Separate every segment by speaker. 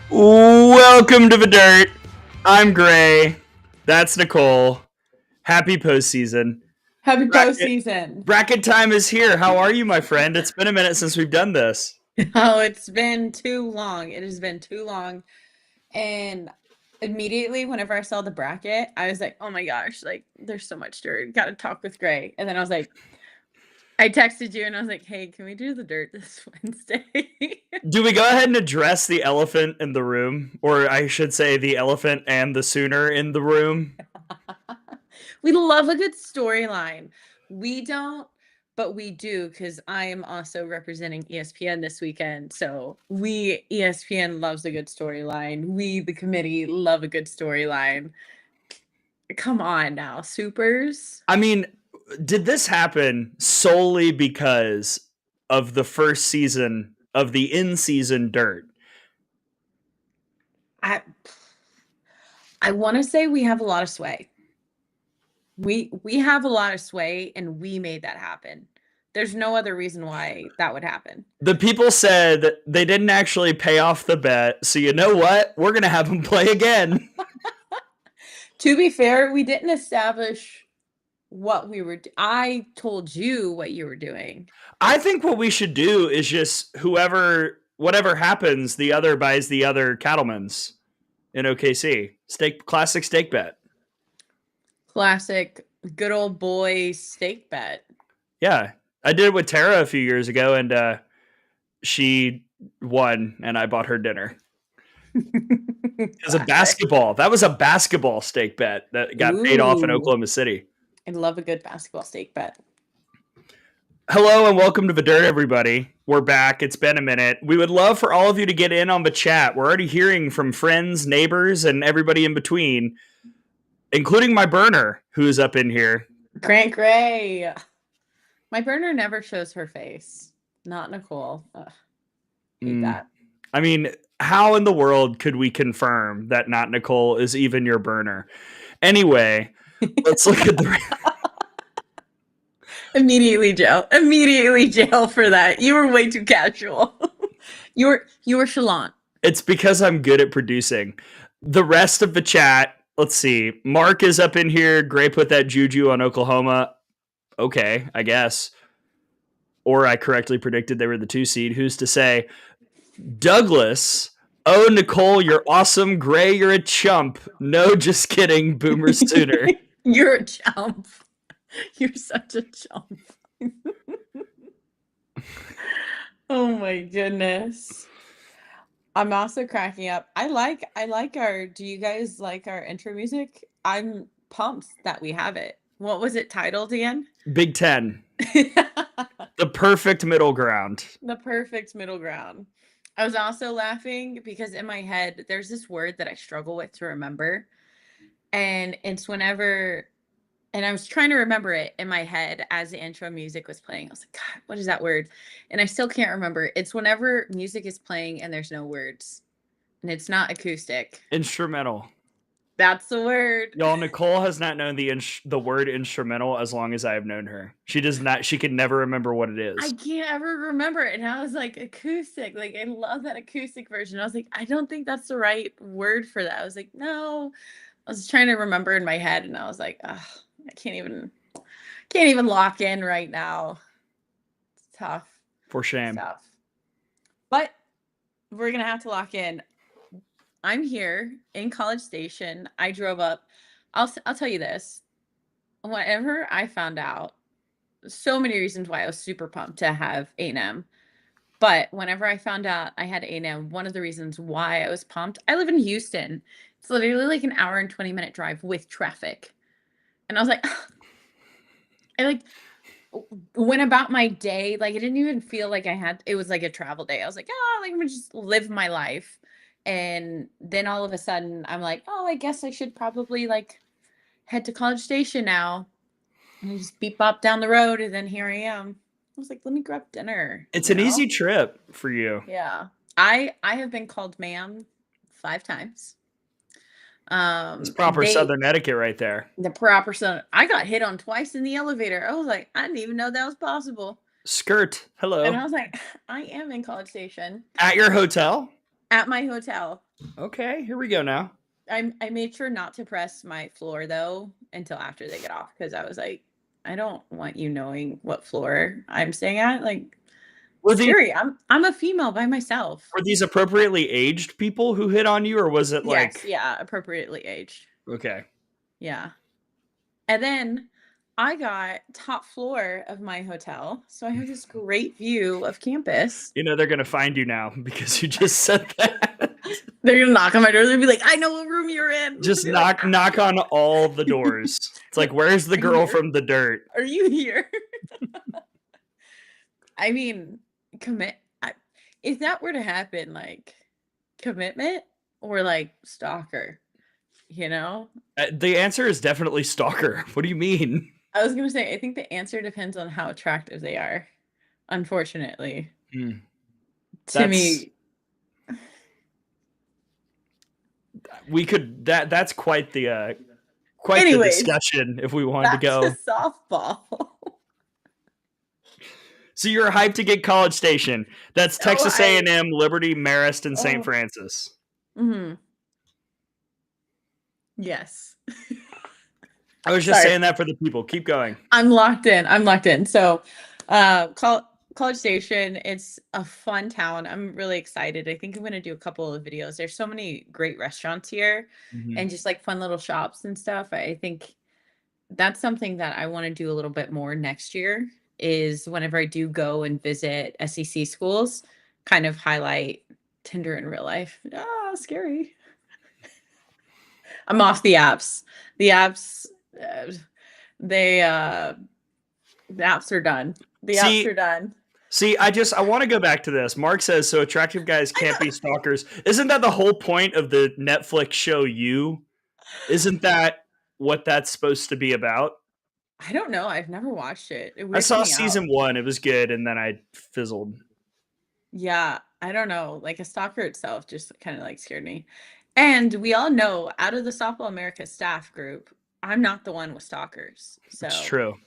Speaker 1: Welcome to the dirt. I'm Gray. That's Nicole. Happy postseason.
Speaker 2: Happy
Speaker 1: Bracket,
Speaker 2: postseason.
Speaker 1: bracket time is here. How are you, my friend? It's been a minute since we've done this.
Speaker 2: Oh, it's been too long. It has been too long. And immediately, whenever I saw the bracket, I was like, oh my gosh, like, there's so much dirt. Got to talk with Gray. And then I was like, I texted you and I was like, hey, can we do the dirt this Wednesday?
Speaker 1: Do we go ahead and address the elephant in the room? Or I should say, the elephant and the sooner in the room?
Speaker 2: We love a good storyline. We don't, but we do because I am also representing ESPN this weekend. So ESPN loves a good storyline. We, the committee, love a good storyline. Come on now, supers.
Speaker 1: I mean, did this happen solely because of the first season of the in-season dirt?
Speaker 2: I I want to say we have a lot of sway. We have a lot of sway, and we made that happen. There's no other reason why that would happen.
Speaker 1: The people said they didn't actually pay off the bet, so you know what? We're going to have them play again.
Speaker 2: To be fair, we didn't establish what we were. I told you what you were doing.
Speaker 1: I think what we should do is just whatever happens, the other buys the other cattlemen's in OKC. Classic steak bet.
Speaker 2: Classic, good old boy steak bet.
Speaker 1: Yeah. I did it with Tara a few years ago, and she won, and I bought her dinner. It was a basketball. That was a basketball steak bet that got paid off in Oklahoma City.
Speaker 2: I love a good basketball steak bet.
Speaker 1: Hello and welcome to the dirt, everybody. We're back. It's been a minute. We would love for all of you to get in on the chat. We're already hearing from friends, neighbors, and everybody in between, including my burner, who's up in here.
Speaker 2: Grant Gray. My burner never shows her face. Not Nicole. Ugh, hate that.
Speaker 1: I mean, how in the world could we confirm that not Nicole is even your burner? Anyway, let's look at the...
Speaker 2: Immediately jail for that. You were way too casual. you were chalant.
Speaker 1: It's because I'm good at producing. The rest of the chat, let's see. Mark is up in here. Gray put that juju on Oklahoma. Okay, I guess. Or I correctly predicted they were the 2 seed. Who's to say? Douglas. Oh, Nicole, you're awesome. Gray, you're a chump. No, just kidding. Boomer Sooner.
Speaker 2: You're a chump. You're such a chump. Oh my goodness. I'm also cracking up. I like our, do you guys like our intro music? I'm pumped that we have it. What was it titled again?
Speaker 1: Big Ten. The perfect middle ground.
Speaker 2: The perfect middle ground. I was also laughing because in my head, there's this word that I struggle with to remember. And it's whenever, and I was trying to remember it in my head as the intro music was playing. I was like, God, what is that word? And I still can't remember. It's whenever music is playing and there's no words. And it's not acoustic.
Speaker 1: Instrumental.
Speaker 2: That's the word.
Speaker 1: Y'all, Nicole has not known the word instrumental as long as I have known her. She does not. She can never remember what it is.
Speaker 2: I can't ever remember it. And I was like, acoustic. Like, I love that acoustic version. I was like, I don't think that's the right word for that. I was like, no. I was trying to remember in my head, and I was like, I can't even lock in right now. It's tough.
Speaker 1: For shame.
Speaker 2: It's tough. But we're gonna have to lock in. I'm here in College Station. I drove up. I'll tell you this. Whenever I found out, so many reasons why I was super pumped to have A&M. But whenever I found out I had A&M, one of the reasons why I was pumped, I live in Houston. It's literally like an hour and 20-minute drive with traffic. And I was like, I like went about my day. Like, I didn't even feel like it was like a travel day. I was like, like, I'm gonna just live my life. And then all of a sudden I'm like, I guess I should probably like head to College Station now. And I just beep bop down the road, and then here I am. I was like, let me grab dinner.
Speaker 1: It's an easy trip for you.
Speaker 2: Yeah. I have been called ma'am 5 times.
Speaker 1: It's proper Southern etiquette right there.
Speaker 2: The proper Southern. I got hit on twice in the elevator. I was like, I didn't even know that was possible.
Speaker 1: Skirt. Hello.
Speaker 2: And I was like, I am in College Station.
Speaker 1: At your hotel?
Speaker 2: at my hotel.
Speaker 1: Okay, here we go now.
Speaker 2: I made sure not to press my floor though until after they get off because I was like, I don't want you knowing what floor I'm staying at. Like,
Speaker 1: Were these
Speaker 2: scary. I'm a female by myself.
Speaker 1: were these appropriately aged people who hit on you, or was it
Speaker 2: Yes,
Speaker 1: like
Speaker 2: yeah, appropriately aged.
Speaker 1: okay?
Speaker 2: Yeah. And then I got top floor of my hotel, so I have this great view of campus.
Speaker 1: You know they're gonna find you now because you just said that.
Speaker 2: They're gonna knock on my door. They'll be like, "I know what room you're in."
Speaker 1: Just
Speaker 2: Be like,
Speaker 1: knock on all the doors. It's like, where's the
Speaker 2: Are you
Speaker 1: girl
Speaker 2: here?
Speaker 1: from the dirt?
Speaker 2: Are you here? I mean, if that were to happen, like commitment or like stalker, you know?
Speaker 1: The answer is definitely stalker. What do you mean?
Speaker 2: I was gonna say, I think the answer depends on how attractive they are. Unfortunately,
Speaker 1: Mm,
Speaker 2: to me,
Speaker 1: that's quite the
Speaker 2: anyways,
Speaker 1: discussion if we wanted to
Speaker 2: back
Speaker 1: go.
Speaker 2: to softball.
Speaker 1: So you're hyped to get College Station. That's Texas A&M, Liberty, Marist, and St. Francis.
Speaker 2: Mm-hmm. Yes.
Speaker 1: I was just saying that for the people. Keep going.
Speaker 2: I'm locked in. So, College Station, it's a fun town. I'm really excited. I think I'm going to do a couple of videos. There's so many great restaurants here and just like fun little shops and stuff. I think that's something that I want to do a little bit more next year is whenever I do go and visit SEC schools, kind of highlight Tinder in real life. Ah, scary. I'm off the apps. The apps, the apps are done. Apps are done.
Speaker 1: See, I want to go back to this. Mark says, so attractive guys can't be stalkers. Isn't that the whole point of the Netflix show You? Isn't that what that's supposed to be about?
Speaker 2: I don't know. I've never watched it.
Speaker 1: I saw season 1. It was good, and then I fizzled.
Speaker 2: Yeah, I don't know. Like a stalker itself just kind of like scared me. And we all know out of the Softball America staff group, I'm not the one with stalkers. So
Speaker 1: it's true.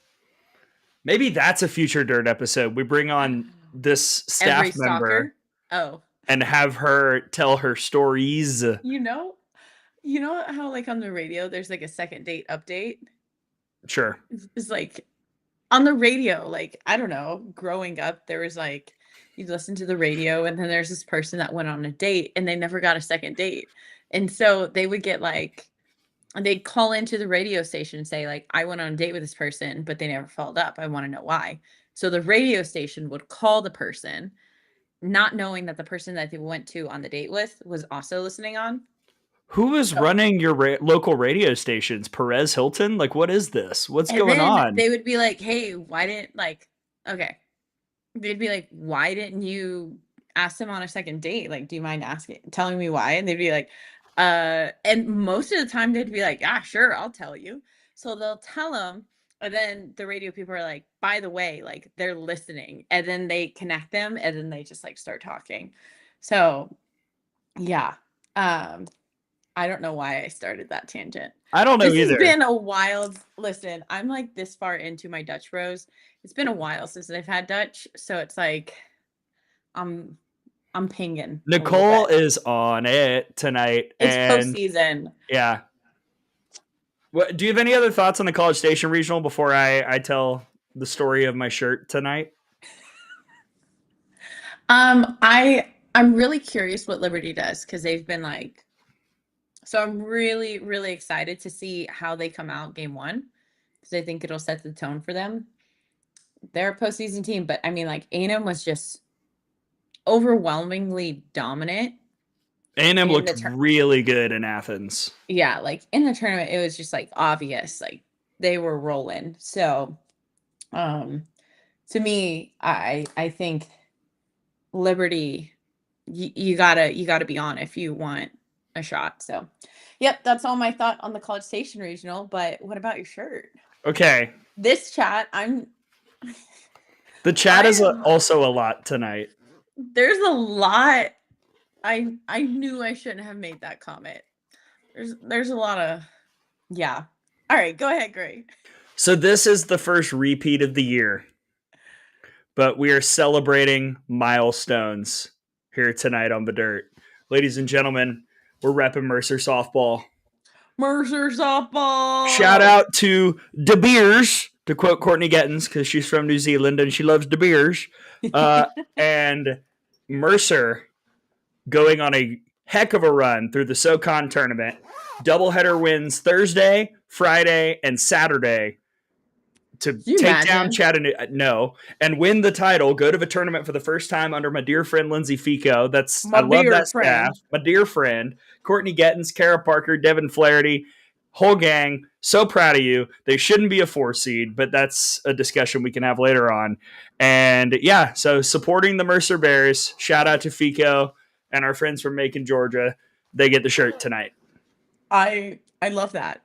Speaker 1: Maybe that's a future Dirt episode. We bring on this staff member. And have her tell her stories.
Speaker 2: You know how like on the radio there's like a second date update?
Speaker 1: Sure.
Speaker 2: It's like on the radio, like, I don't know, growing up, there was like, you'd listen to the radio and then there's this person that went on a date and they never got a second date. And so they would get like, they'd call into the radio station and say like, I went on a date with this person, but they never followed up. I want to know why. So the radio station would call the person, not knowing that the person that they went to on the date with was also listening on.
Speaker 1: Who is running your local radio stations? Perez Hilton? Like, what is this? What's going on?
Speaker 2: They would be like, hey, why didn't they'd be like, why didn't you ask them on a second date? Like, do you mind telling me why? And they'd be like, and most of the time they'd be like, yeah, sure, I'll tell you. So they'll tell them. And then the radio people are like, by the way, like they're listening. And then they connect them and then they just like start talking. So yeah. I don't know why I started that tangent.
Speaker 1: I don't know either.
Speaker 2: This has been a wild listen. I'm like this far into my Dutch Bros. It's been a while since I've had Dutch. So it's like I'm pinging.
Speaker 1: Nicole is on it tonight.
Speaker 2: It's postseason.
Speaker 1: Yeah. What do you have any other thoughts on the College Station Regional before I tell the story of my shirt tonight?
Speaker 2: I'm really curious what Liberty does because they've been like, so I'm really, really excited to see how they come out game 1 because I think it'll set the tone for them. They're a postseason team, but I mean, like A&M was just overwhelmingly dominant.
Speaker 1: A&M looked really good in Athens.
Speaker 2: Yeah, like in the tournament, it was just like obvious, like they were rolling. So, to me, I think Liberty, you gotta be on if you want a shot. So, yep, that's all my thought on the College Station Regional. But what about your shirt?
Speaker 1: Okay,
Speaker 2: this chat,
Speaker 1: the chat is also a lot tonight.
Speaker 2: There's a lot. I knew I shouldn't have made that comment. There's a lot of yeah. All right, go ahead, Gray.
Speaker 1: So this is the first repeat of the year, but we are celebrating milestones here tonight on the Dirt. Ladies and gentlemen, we're repping Mercer softball.
Speaker 2: Mercer softball.
Speaker 1: Shout out to De Beers, to quote Courtney Gettins, because she's from New Zealand and she loves De Beers. And Mercer going on a heck of a run through the SoCon tournament. Doubleheader wins Thursday, Friday, and Saturday to take down Chattanooga. No, and win the title. Go to the tournament for the first time under my dear friend Lindsay Fico. I love that staff. My dear friend Courtney Gettins, Kara Parker, Devin Flaherty, whole gang. So proud of you. They shouldn't be a 4 seed, but that's a discussion we can have later on. And yeah, so supporting the Mercer Bears. Shout out to Fico and our friends from Macon, Georgia. They get the shirt tonight.
Speaker 2: I love that.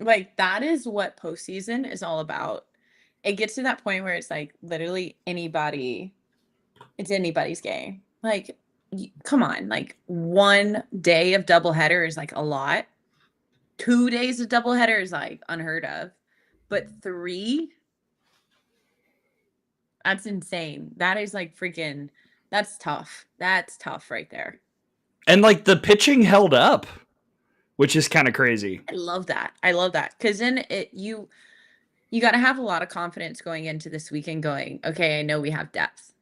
Speaker 2: Like, that is what postseason is all about. It gets to that point where it's like literally it's anybody's game. Like, come on, like 1 day of doubleheader is like a lot. 2 days of doubleheader is like unheard of. But 3, that's insane. That is like freaking, that's tough. That's tough right there.
Speaker 1: And like the pitching held up, which is kind of crazy.
Speaker 2: I love that. Because then you got to have a lot of confidence going into this weekend going, okay, I know we have depth.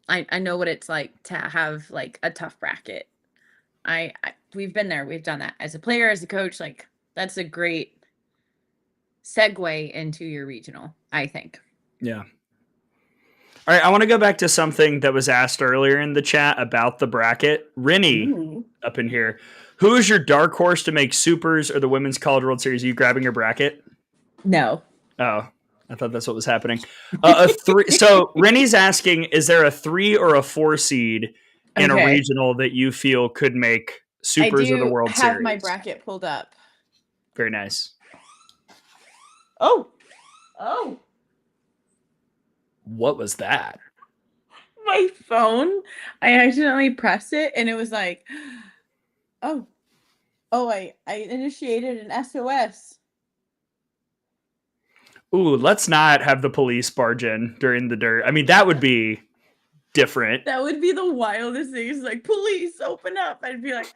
Speaker 2: I know what it's like to have like a tough bracket. We've been there. We've done that as a player, as a coach. Like, that's a great segue into your regional, I think.
Speaker 1: Yeah. All right, I want to go back to something that was asked earlier in the chat about the bracket. Rennie up in here. Who is your dark horse to make supers or the Women's College World Series? Are you grabbing your bracket?
Speaker 2: No.
Speaker 1: Oh, I thought that's what was happening. A 3. So Rennie's asking, is there a 3 or a 4 seed in a regional that you feel could make supers or the World Series?
Speaker 2: I have my bracket pulled up.
Speaker 1: Very nice.
Speaker 2: Oh.
Speaker 1: What was that?
Speaker 2: My phone. I accidentally pressed it and it was like, oh, I initiated an SOS.
Speaker 1: Ooh, let's not have the police barge in during the dirt. I mean, that would be different.
Speaker 2: That would be the wildest thing. It's like, police, open up. I'd be like,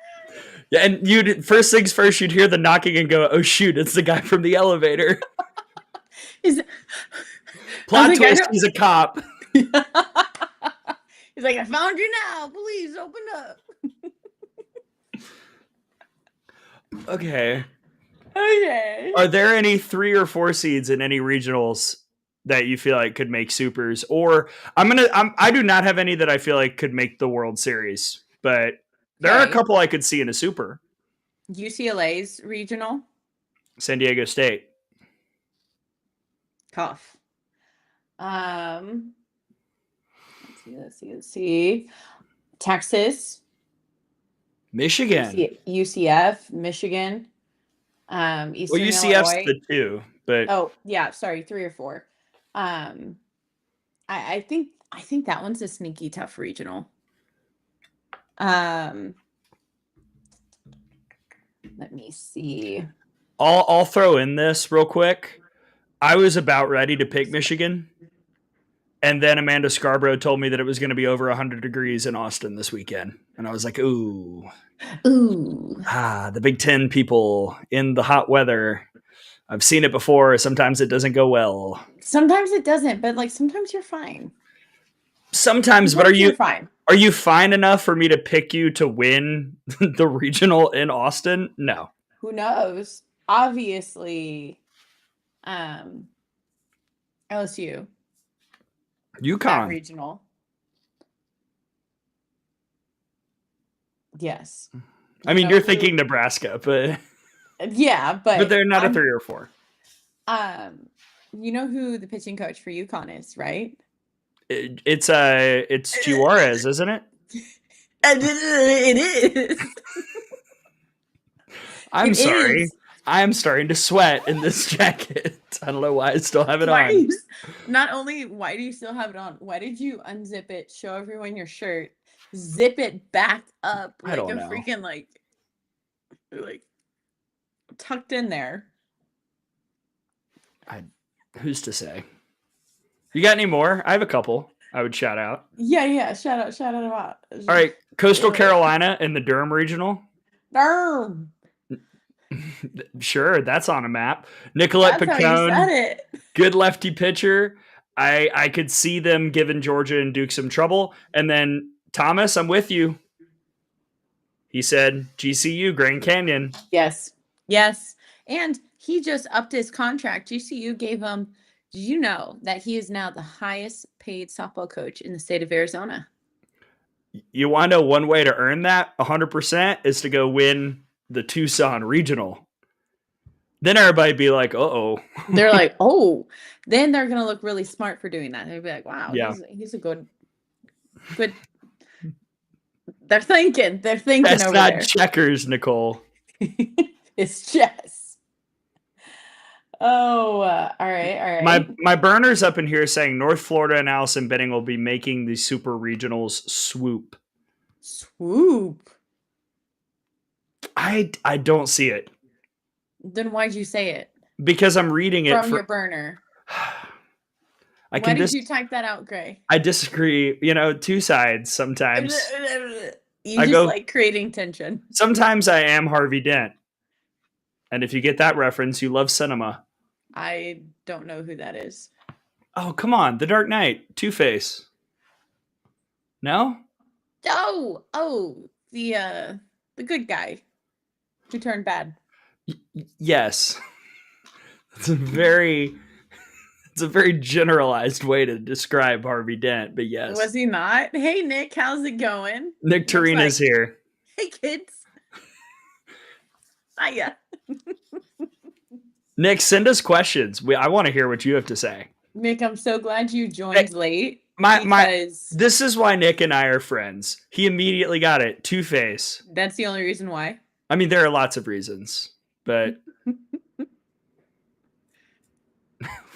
Speaker 1: yeah, and first things first, you'd hear the knocking and go, oh shoot, it's the guy from the elevator. Plot twist, he's a cop.
Speaker 2: He's like, I found you now. Please open up.
Speaker 1: Okay. Are there any 3 or 4 seeds in any regionals that you feel like could make supers? Or I do not have any that I feel like could make the World Series, but there are a couple I could see in a super.
Speaker 2: UCLA's regional.
Speaker 1: San Diego State.
Speaker 2: Tough. Let's see. Texas.
Speaker 1: Michigan.
Speaker 2: UCF. Michigan. Eastern
Speaker 1: UCF's
Speaker 2: Illinois.
Speaker 1: the 2, but
Speaker 2: 3 or 4. I think that one's a sneaky tough regional. Let me see.
Speaker 1: I'll throw in this real quick. I was about ready to pick Michigan, and then Amanda Scarborough told me that it was going to be over 100 degrees in Austin this weekend, and I was like, ooh. The Big Ten people in the hot weather. I've seen it before. Sometimes it doesn't go well.
Speaker 2: Sometimes it doesn't, but like sometimes you're fine.
Speaker 1: Sometimes but you're fine. Are you fine enough for me to pick you to win the regional in Austin? No.
Speaker 2: Who knows? Obviously, LSU.
Speaker 1: UConn.
Speaker 2: Regional. Yes.
Speaker 1: I mean, you're thinking Nebraska, but
Speaker 2: yeah, but
Speaker 1: they're not a 3 or 4.
Speaker 2: You know who the pitching coach for UConn is, right?
Speaker 1: It's Juarez, isn't it?
Speaker 2: It is.
Speaker 1: I'm sorry. I'm starting to sweat in this jacket. I don't know why I still have it on.
Speaker 2: Not only why do you still have it on, why did you unzip it, show everyone your shirt, zip it back up like a freaking like tucked in there?
Speaker 1: Who's to say? You got any more? I have a couple. I would shout out.
Speaker 2: Yeah. Shout out about.
Speaker 1: All right, Coastal Carolina in the Durham Regional.
Speaker 2: Darn.
Speaker 1: Sure, that's on a map. Nicolette
Speaker 2: That's how you said
Speaker 1: Picone,
Speaker 2: it.
Speaker 1: good lefty pitcher. I could see them giving Georgia and Duke some trouble. And then Thomas, I'm with you. He said GCU, Grand Canyon.
Speaker 2: Yes. And he just upped his contract. GCU gave him. Did you know that he is now the highest paid softball coach in the state of Arizona?
Speaker 1: You want to know one way to earn that 100% is to go win the Tucson Regional. Then everybody be like, uh-oh.
Speaker 2: They're like, oh. Then they're going to look really smart for doing that. They'll be like, wow,
Speaker 1: yeah.
Speaker 2: he's a good. They're thinking. That's over
Speaker 1: not
Speaker 2: there.
Speaker 1: Checkers, Nicole.
Speaker 2: It's chess. Oh, all right.
Speaker 1: My burner's up in here saying North Florida and Allison Benning will be making the Super Regionals swoop.
Speaker 2: Swoop.
Speaker 1: I don't see it.
Speaker 2: Then why'd you say it?
Speaker 1: Because I'm reading it
Speaker 2: from your burner. Why did you type that out, Gray?
Speaker 1: I disagree. Two sides sometimes.
Speaker 2: You just like creating tension.
Speaker 1: Sometimes I am Harvey Dent. And if you get that reference, you love cinema.
Speaker 2: I don't know who that is.
Speaker 1: Oh, come on. The Dark Knight. Two-Face. No?
Speaker 2: Oh, the good guy who turned bad.
Speaker 1: Yes. It's a very generalized way to describe Harvey Dent, but yes.
Speaker 2: Was he not? Hey, Nick, how's it going?
Speaker 1: Nick Tarina's here.
Speaker 2: Hey, kids. Hiya.
Speaker 1: Nick, send us questions. I want to hear what you have to say.
Speaker 2: Nick, I'm so glad you joined late.
Speaker 1: This is why Nick and I are friends. He immediately got it. Two-Face.
Speaker 2: That's the only reason why.
Speaker 1: I mean, there are lots of reasons, but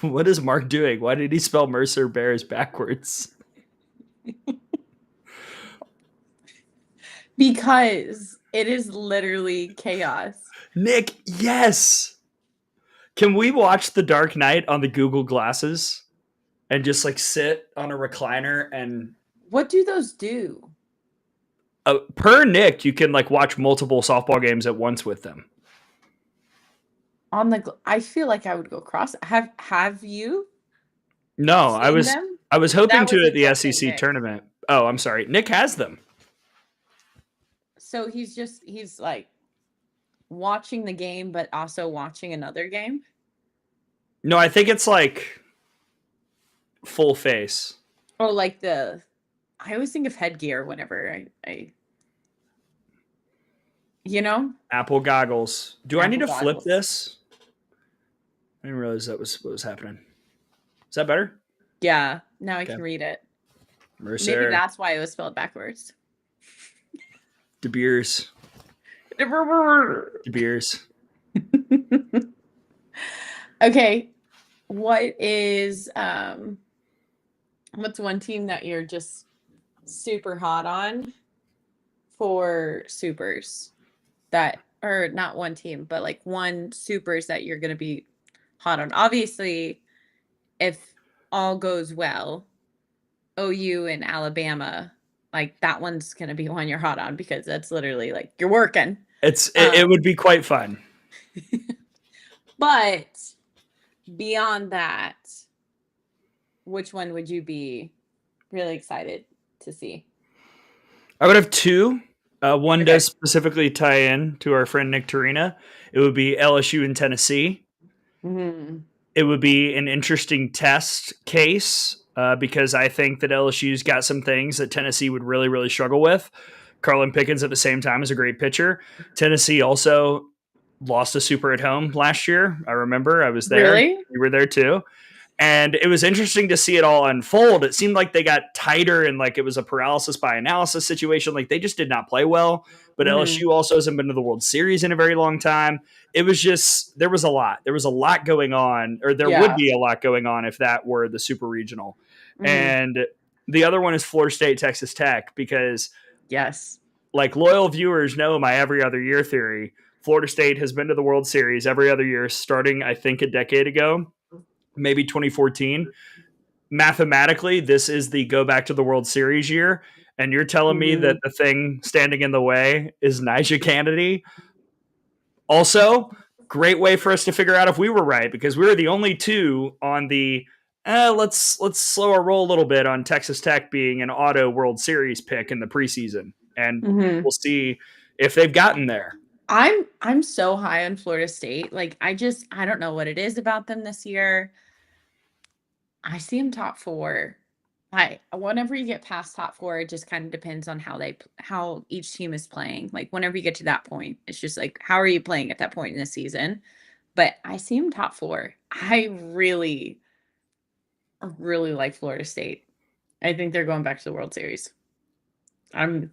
Speaker 1: what is Mark doing? Why did he spell Mercer Bears backwards?
Speaker 2: Because it is literally chaos.
Speaker 1: Nick, yes. Can we watch The Dark Knight on the Google glasses and just sit on a recliner and...
Speaker 2: What do those do?
Speaker 1: Per Nick, you can watch multiple softball games at once with them.
Speaker 2: I feel like I would go cross. Have you?
Speaker 1: No, I was hoping to at the SEC tournament. Oh, I'm sorry. Nick has them.
Speaker 2: So he's watching the game, but also watching another game?
Speaker 1: No, I think it's full face.
Speaker 2: Oh, I always think of headgear whenever I Apple
Speaker 1: goggles. Do I need to flip this? I didn't realize that was what was happening. Is that better?
Speaker 2: Yeah. Now I can read it.
Speaker 1: Mercer.
Speaker 2: Maybe that's why it was spelled backwards.
Speaker 1: De Beers.
Speaker 2: Okay. What's one team that you're just super hot on for supers? Or not one team, but one supers that you're going to be hot on. Obviously, if all goes well, OU and Alabama, that one's going to be one you're hot on because that's literally you're working.
Speaker 1: It would be quite fun.
Speaker 2: But beyond that, which one would you be really excited to see?
Speaker 1: I would have two. One does specifically tie in to our friend Nick Tarina. It would be LSU and Tennessee.
Speaker 2: Mm-hmm.
Speaker 1: It would be an interesting test case because I think that LSU's got some things that Tennessee would really, really struggle with. Carlin Pickens at the same time is a great pitcher. Tennessee also lost a super at home last year. I remember I was there.
Speaker 2: Really?
Speaker 1: You were there too. And it was interesting to see it all unfold. It seemed like they got tighter and it was a paralysis by analysis situation. They just did not play well. But LSU also hasn't been to the World Series in a very long time. It was just, there was a lot. There was a lot going on, or there would be a lot going on if that were the super regional. And the other one is Florida State, Texas Tech, because
Speaker 2: yes,
Speaker 1: loyal viewers know my every other year theory. Florida State has been to the World Series every other year, starting, I think, a decade ago. Maybe 2014. mathematically, this is the go back to the World Series year, and you're telling me that the thing standing in the way is Nyjah Kennedy. Also, great way for us to figure out if we were right, because we were the only two on the let's slow our roll a little bit on Texas Tech being an auto World Series pick in the preseason, and we'll see if they've gotten there.
Speaker 2: I'm so high on Florida State. Like I don't know what it is about them this year. I see them top 4. Whenever you get past top 4, it just kind of depends on how each team is playing. Like whenever you get to that point, it's just like, how are you playing at that point in the season? But I see them top 4. I really like Florida State. I think they're going back to the World Series. I'm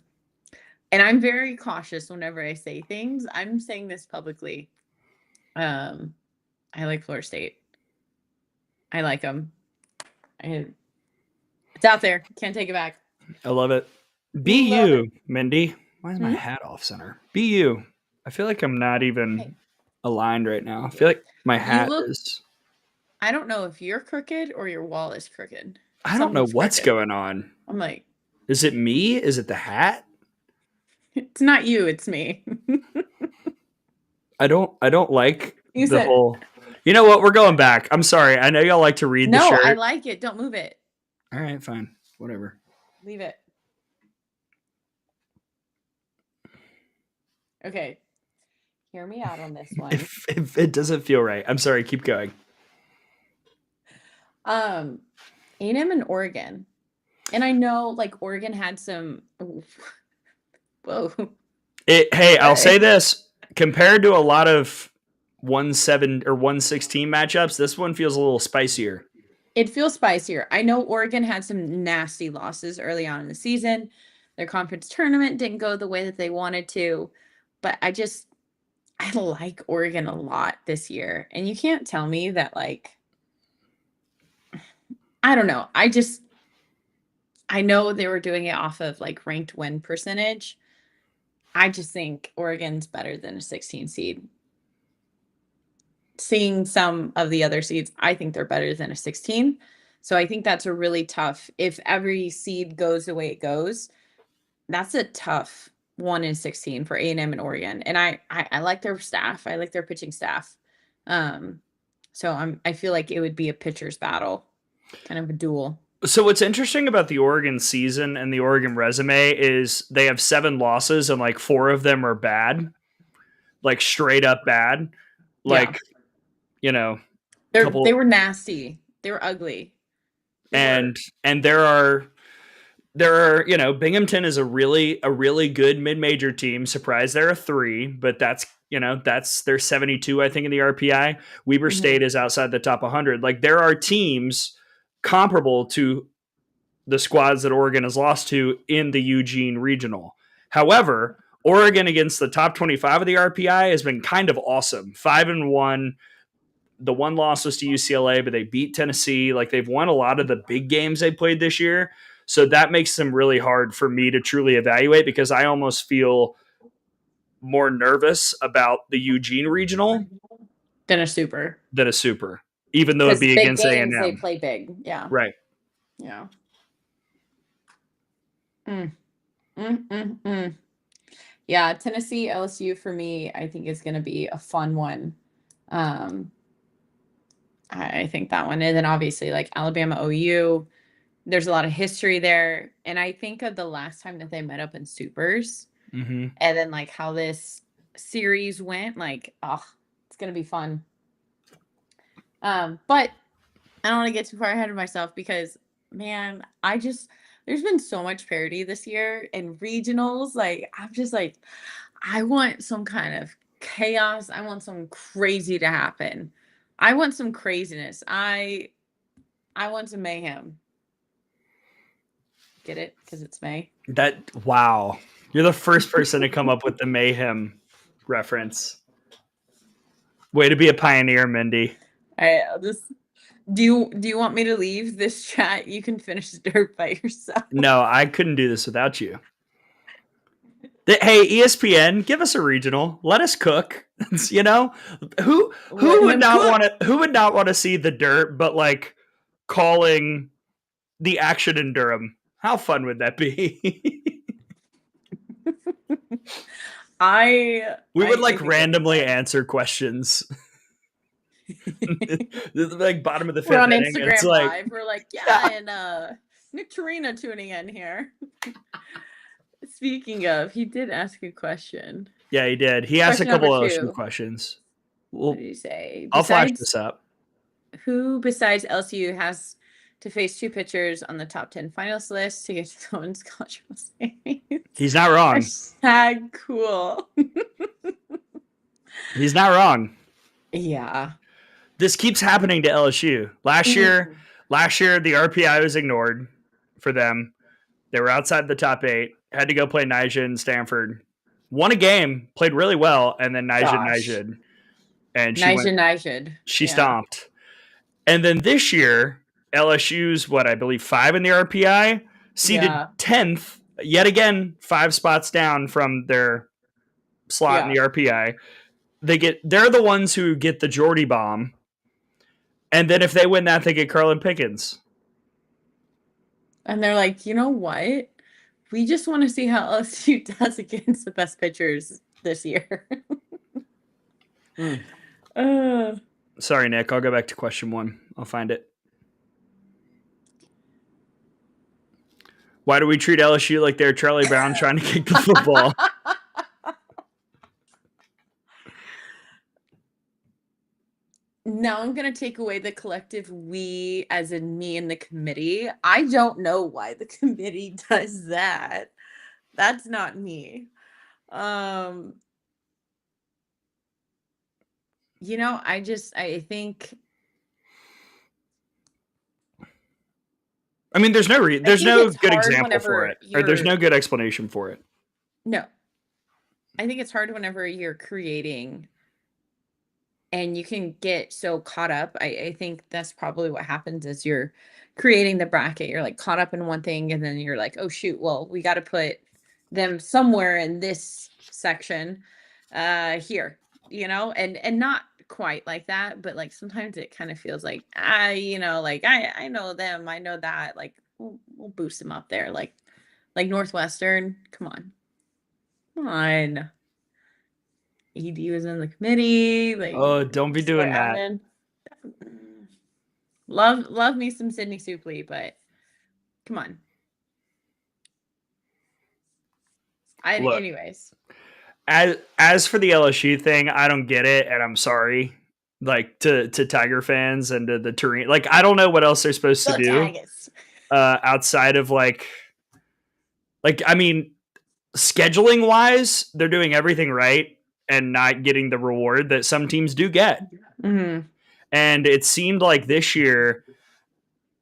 Speaker 2: very cautious whenever I say things. I'm saying this publicly. I like Florida State. I like them. It's out there. Can't take it back.
Speaker 1: I love it. Be you, Mindy. Why is my hat off center? Be you. I feel like I'm not even aligned right now. I feel like my hat is.
Speaker 2: I don't know if you're crooked or your wall is crooked.
Speaker 1: I don't know what's going on.
Speaker 2: I'm like,
Speaker 1: is it me? Is it the hat?
Speaker 2: It's not you. It's me.
Speaker 1: I don't like whole. You know what? We're going back. I'm sorry. I know y'all like to read the shirt.
Speaker 2: No, I like it. Don't move it.
Speaker 1: All right, fine. Whatever.
Speaker 2: Leave it. Okay. Hear me out on this one.
Speaker 1: If it doesn't feel right. I'm sorry. Keep going.
Speaker 2: A&M and Oregon. And I know like Oregon had some whoa.
Speaker 1: Hey, I'll say this. Compared to a lot of 1-7 or 1-16 matchups, this one feels a little spicier.
Speaker 2: It feels spicier. I know Oregon had some nasty losses early on in the season. Their conference tournament didn't go the way that they wanted to, but I like Oregon a lot this year. And you can't tell me that, like, I don't know. I know they were doing it off of like ranked win percentage. I just think Oregon's better than a 16 seed. Seeing some of the other seeds, I think they're better than a 16. So I think that's a really tough, if every seed goes the way it goes, that's a tough 1-16 for A&M and Oregon. And I like their staff. I like their pitching staff. So I feel like it would be a pitcher's battle, kind of a duel.
Speaker 1: So what's interesting about the Oregon season and the Oregon resume is they have 7 losses and like 4 of them are bad, like straight up bad. Like, you know,
Speaker 2: they were nasty. They were ugly.
Speaker 1: And there are, you know, Binghamton is a really good mid-major team. Surprised they're a 3, but that's they're 72, I think, in the RPI. Weber State is outside the top 100. Like there are teams comparable to the squads that Oregon has lost to in the Eugene Regional. However, Oregon against the top 25 of the RPI has been kind of awesome. 5-1. The one loss was to UCLA, but they beat Tennessee. Like they've won a lot of the big games they played this year. So that makes them really hard for me to truly evaluate, because I almost feel more nervous about the Eugene Regional
Speaker 2: than a super.
Speaker 1: Even though it'd be against A&M.
Speaker 2: They play big. Yeah.
Speaker 1: Right.
Speaker 2: Yeah. Yeah, Tennessee, LSU for me, I think is going to be a fun one. I think that one. And then obviously like Alabama, OU, there's a lot of history there. And I think of the last time that they met up in supers and then like how this series went, like, it's going to be fun. But I don't want to get too far ahead of myself because, man, there's been so much parity this year in regionals. Like, I'm just like, I want some kind of chaos. I want some crazy to happen. I want some craziness. I want some mayhem. Get it? Because it's May.
Speaker 1: Wow. You're the first person to come up with the mayhem reference. Way to be a pioneer, Mindy.
Speaker 2: All right, do you want me to leave this chat? You can finish the dirt by yourself.
Speaker 1: No, I couldn't do this without you. Hey, ESPN, give us a regional. Let us cook. You know, who would not want to see the dirt, but like calling the action in Durham. How fun would that be? We would like randomly answer questions. Like bottom of the 5th
Speaker 2: We're on
Speaker 1: inning.
Speaker 2: Instagram
Speaker 1: Like,
Speaker 2: Live. We're like, yeah, and Nick Torina tuning in here. Speaking of, he did ask a question.
Speaker 1: Yeah, he did. He asked a couple of LSU
Speaker 2: 2.
Speaker 1: questions.
Speaker 2: What did he say?
Speaker 1: I'll flash this up.
Speaker 2: Who besides LSU has to face 2 pitchers on the top 10 finalist list to get to the Women's College World Series?
Speaker 1: He's not wrong.
Speaker 2: Hashtag cool.
Speaker 1: He's not wrong.
Speaker 2: Yeah.
Speaker 1: This keeps happening to LSU. Last year, the RPI was ignored for them. They were outside the top 8. Had to go play Nija in Stanford. Won a game, played really well, and then Nija. And she stomped. And then this year, LSU's, I believe 5 in the RPI, seeded 10th, yet again, 5 spots down from their slot in the RPI. They're the ones who get the Jordy bomb. And then if they win that, they get Carlin Pickens.
Speaker 2: And they're like, you know what? We just want to see how LSU does against the best pitchers this year.
Speaker 1: Sorry, Nick. I'll go back to question 1. I'll find it. Why do we treat LSU like they're Charlie Brown trying to kick the football?
Speaker 2: Now I'm going to take away the collective we, as in me and the committee. I don't know why the committee does that. That's not me. I think.
Speaker 1: I mean, there's no good example for it, or there's no good explanation for it.
Speaker 2: No. I think it's hard whenever you're creating and you can get so caught up. I think that's probably what happens is you're creating the bracket. You're like caught up in one thing and then you're like, oh shoot, well, we got to put them somewhere in this section here, and not quite like that, but like sometimes it kind of feels like I know them, I know that, like we'll boost them up there, like Northwestern. Come on. ED was in the committee. Like,
Speaker 1: oh, don't be doing that.
Speaker 2: Love me some Sydney Supley, but come on. Anyways.
Speaker 1: As for the LSU thing, I don't get it, and I'm sorry. Like to Tiger fans and to the Torino, like I don't know what else they're supposed to do outside of like I mean, scheduling wise, they're doing everything right and not getting the reward that some teams do get.
Speaker 2: Mm-hmm.
Speaker 1: And it seemed like this year,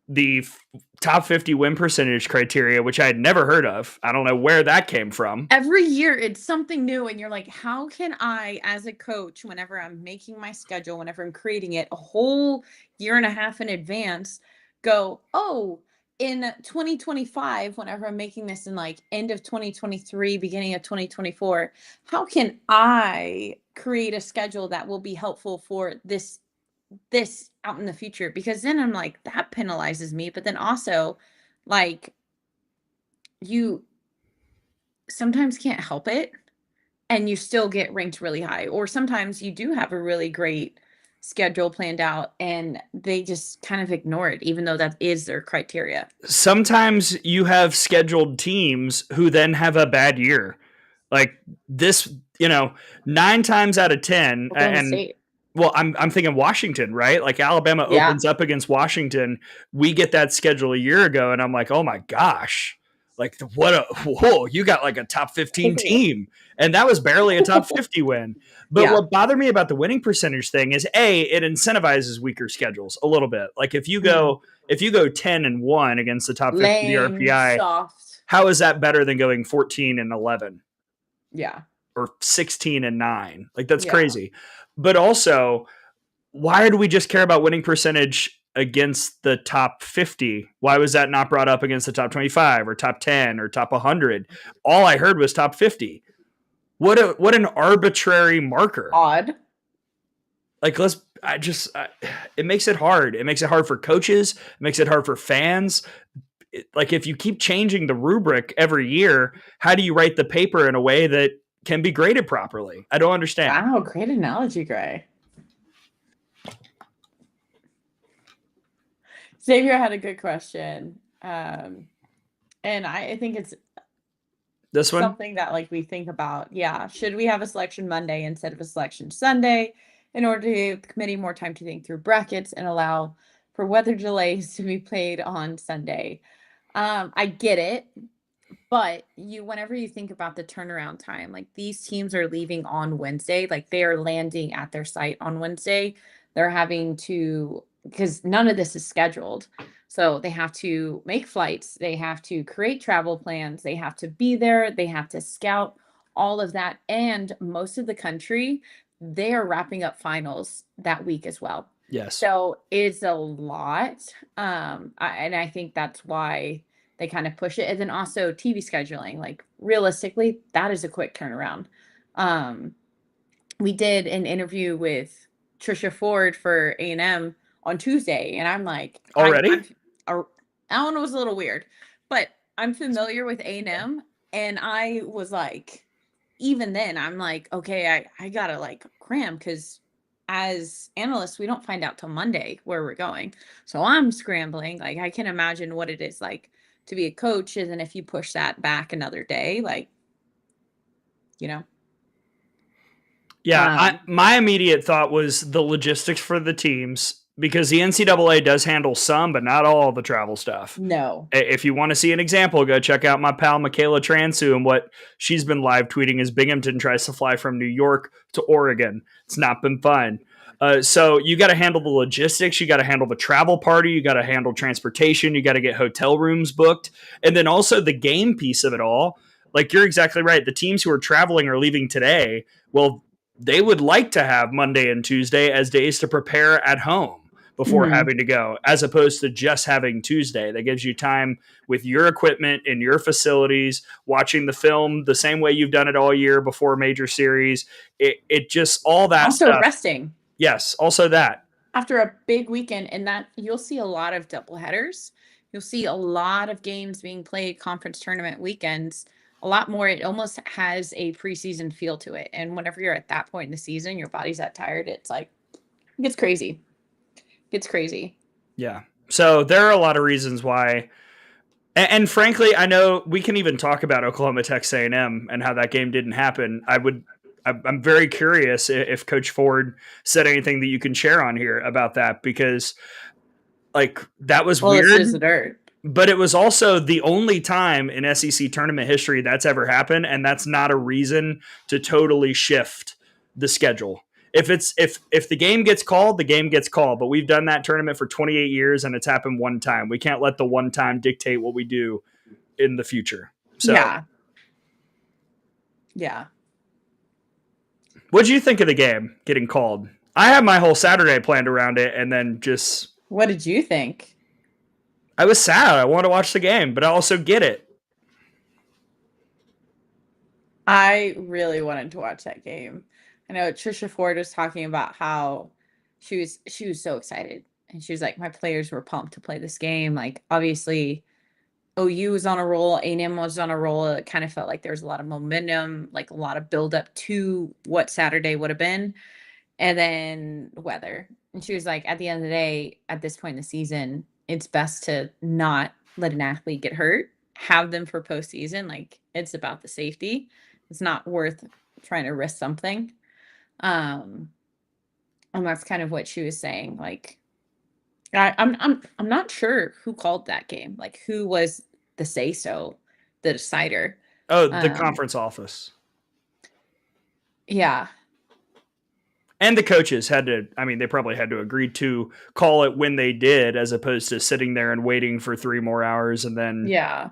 Speaker 1: the top 50 win percentage criteria, which I had never heard of. I don't know where that came from.
Speaker 2: Every year it's something new. And you're like, how can I, as a coach, whenever I'm making my schedule, whenever I'm creating it a whole year and a half in advance, go, oh, in 2025, whenever I'm making this in like end of 2023, beginning of 2024, how can I create a schedule that will be helpful for this out in the future? Because then I'm like, that penalizes me. But then also, like, you sometimes can't help it and you still get ranked really high. Or sometimes you do have a really great schedule planned out and they just kind of ignore it, even though that is their criteria.
Speaker 1: Sometimes you have scheduled teams who then have a bad year. Like this, 9 times out of 10, well, I'm thinking Washington, right? Like Alabama opens up against Washington. We get that schedule a year ago, and I'm like, oh my gosh, like you got like a top 15 team, and that was barely a top 50 win. But what bothered me about the winning percentage thing is it incentivizes weaker schedules a little bit. Like if you go 10-1 against the top 50 RPI, soft. How is that better than going 14-11?
Speaker 2: Yeah.
Speaker 1: Or 16-9? Like that's crazy. But also, why do we just care about winning percentage against the top 50? Why was that not brought up against the top 25 or top 10 or top 100? All I heard was top 50. What an arbitrary marker.
Speaker 2: Odd.
Speaker 1: Like it makes it hard. It makes it hard for coaches. It makes it hard for fans. like if you keep changing the rubric every year, how do you write the paper in a way that can be graded properly? I don't understand.
Speaker 2: Wow, great analogy, Gray. Xavier had a good question. And I think it's
Speaker 1: This one?
Speaker 2: something that like we think about. Yeah. Should we have a selection Monday instead of a selection Sunday in order to give the committee more time to think through brackets and allow for weather delays to be played on Sunday? I get it. But whenever you think about the turnaround time, like these teams are leaving on Wednesday, like they are landing at their site on Wednesday. They're having to, because none of this is scheduled. So they have to make flights, they have to create travel plans, they have to be there, they have to scout all of that. And most of the country, they are wrapping up finals that week as well.
Speaker 1: Yes.
Speaker 2: So it's a lot. And I think that's why they kind of push it. And then also TV scheduling, like realistically, that is a quick turnaround. We did an interview with Trisha Ford for A&M on Tuesday, and I'm like,
Speaker 1: Already?
Speaker 2: that one was a little weird, but I'm familiar with A&M, and I was like, even then, I'm like, okay, I gotta like cram, because as analysts, we don't find out till Monday where we're going. So I'm scrambling. Like I can imagine what it is like to be a coach, and then if you push that back another day, like, you know.
Speaker 1: Yeah, my immediate thought was the logistics for the teams, because the NCAA does handle some, but not all the travel stuff.
Speaker 2: No.
Speaker 1: If you want to see an example, go check out my pal Michaela Transu, and what she's been live tweeting as Binghamton tries to fly from New York to Oregon. It's not been fun. So you got to handle the logistics. You got to handle the travel party. You got to handle transportation. You got to get hotel rooms booked. And then also the game piece of it all. Like, you're exactly right. The teams who are traveling are leaving today. Well, they would like to have Monday and Tuesday as days to prepare at home before having to go, as opposed to just having Tuesday. That gives you time with your equipment in your facilities, watching the film the same way you've done it all year before a major series. It just, all that
Speaker 2: also
Speaker 1: stuff.
Speaker 2: Resting.
Speaker 1: Yes, also that.
Speaker 2: After a big weekend, and that you'll see a lot of doubleheaders. You'll see a lot of games being played conference tournament weekends. A lot more. It almost has a preseason feel to it. And whenever you're at that point in the season, your body's that tired. It's like, it gets crazy. It's crazy.
Speaker 1: Yeah. So there are a lot of reasons why. And frankly, I know we can even talk about Oklahoma Texas A&M and how that game didn't happen. I'm very curious if Coach Ford said anything that you can share on here about that, because like that was weird.
Speaker 2: It's just dirt.
Speaker 1: But it was also the only time in SEC tournament history that's ever happened, and that's not a reason to totally shift the schedule. If the game gets called, the game gets called. But we've done that tournament for 28 years, and it's happened one time. We can't let the one time dictate what we do in the future. So,
Speaker 2: yeah.
Speaker 1: What did you think of the game getting called? I had my whole Saturday planned around it, and then just.
Speaker 2: What did you think?
Speaker 1: I was sad. I wanted to watch the game, but I also get it.
Speaker 2: I really wanted to watch that game. I know Trisha Ford was talking about how she was so excited, and she was like, my players were pumped to play this game. Like, obviously OU was on a roll, A&M was on a roll. It kind of felt like there was a lot of momentum, like a lot of build up to what Saturday would have been, and then weather. And she was like, at the end of the day, at this point in the season, it's best to not let an athlete get hurt, have them for postseason. Like, it's about the safety. It's not worth trying to risk something. And that's kind of what she was saying. Like, I'm not sure who called that game. Like, who was the say-so, the decider?
Speaker 1: Oh, the conference office.
Speaker 2: Yeah.
Speaker 1: And the coaches had to, they probably had to agree to call it when they did, as opposed to sitting there and waiting for 3 more hours and then.
Speaker 2: Yeah.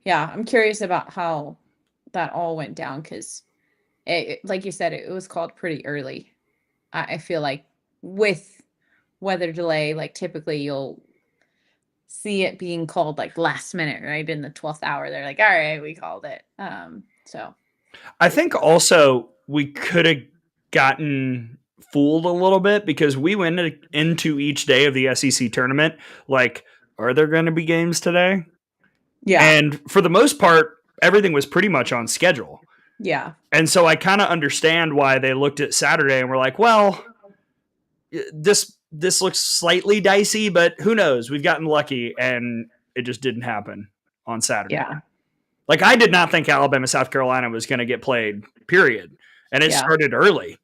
Speaker 2: Yeah. I'm curious about how that all went down, because like you said, it was called pretty early. I feel like with weather delay, like typically you'll see it being called like last minute, right? In the 12th hour, they're like, all right, we called it. So
Speaker 1: I think also we could have gotten fooled a little bit, because we went into each day of the SEC tournament like, are there going to be games today?
Speaker 2: Yeah.
Speaker 1: And for the most part, everything was pretty much on schedule.
Speaker 2: Yeah.
Speaker 1: And so I kind of understand why they looked at Saturday and were like, well, this looks slightly dicey, but who knows? We've gotten lucky, and it just didn't happen on Saturday.
Speaker 2: Yeah.
Speaker 1: Like, I did not think Alabama, South Carolina was going to get played, period. And it started early.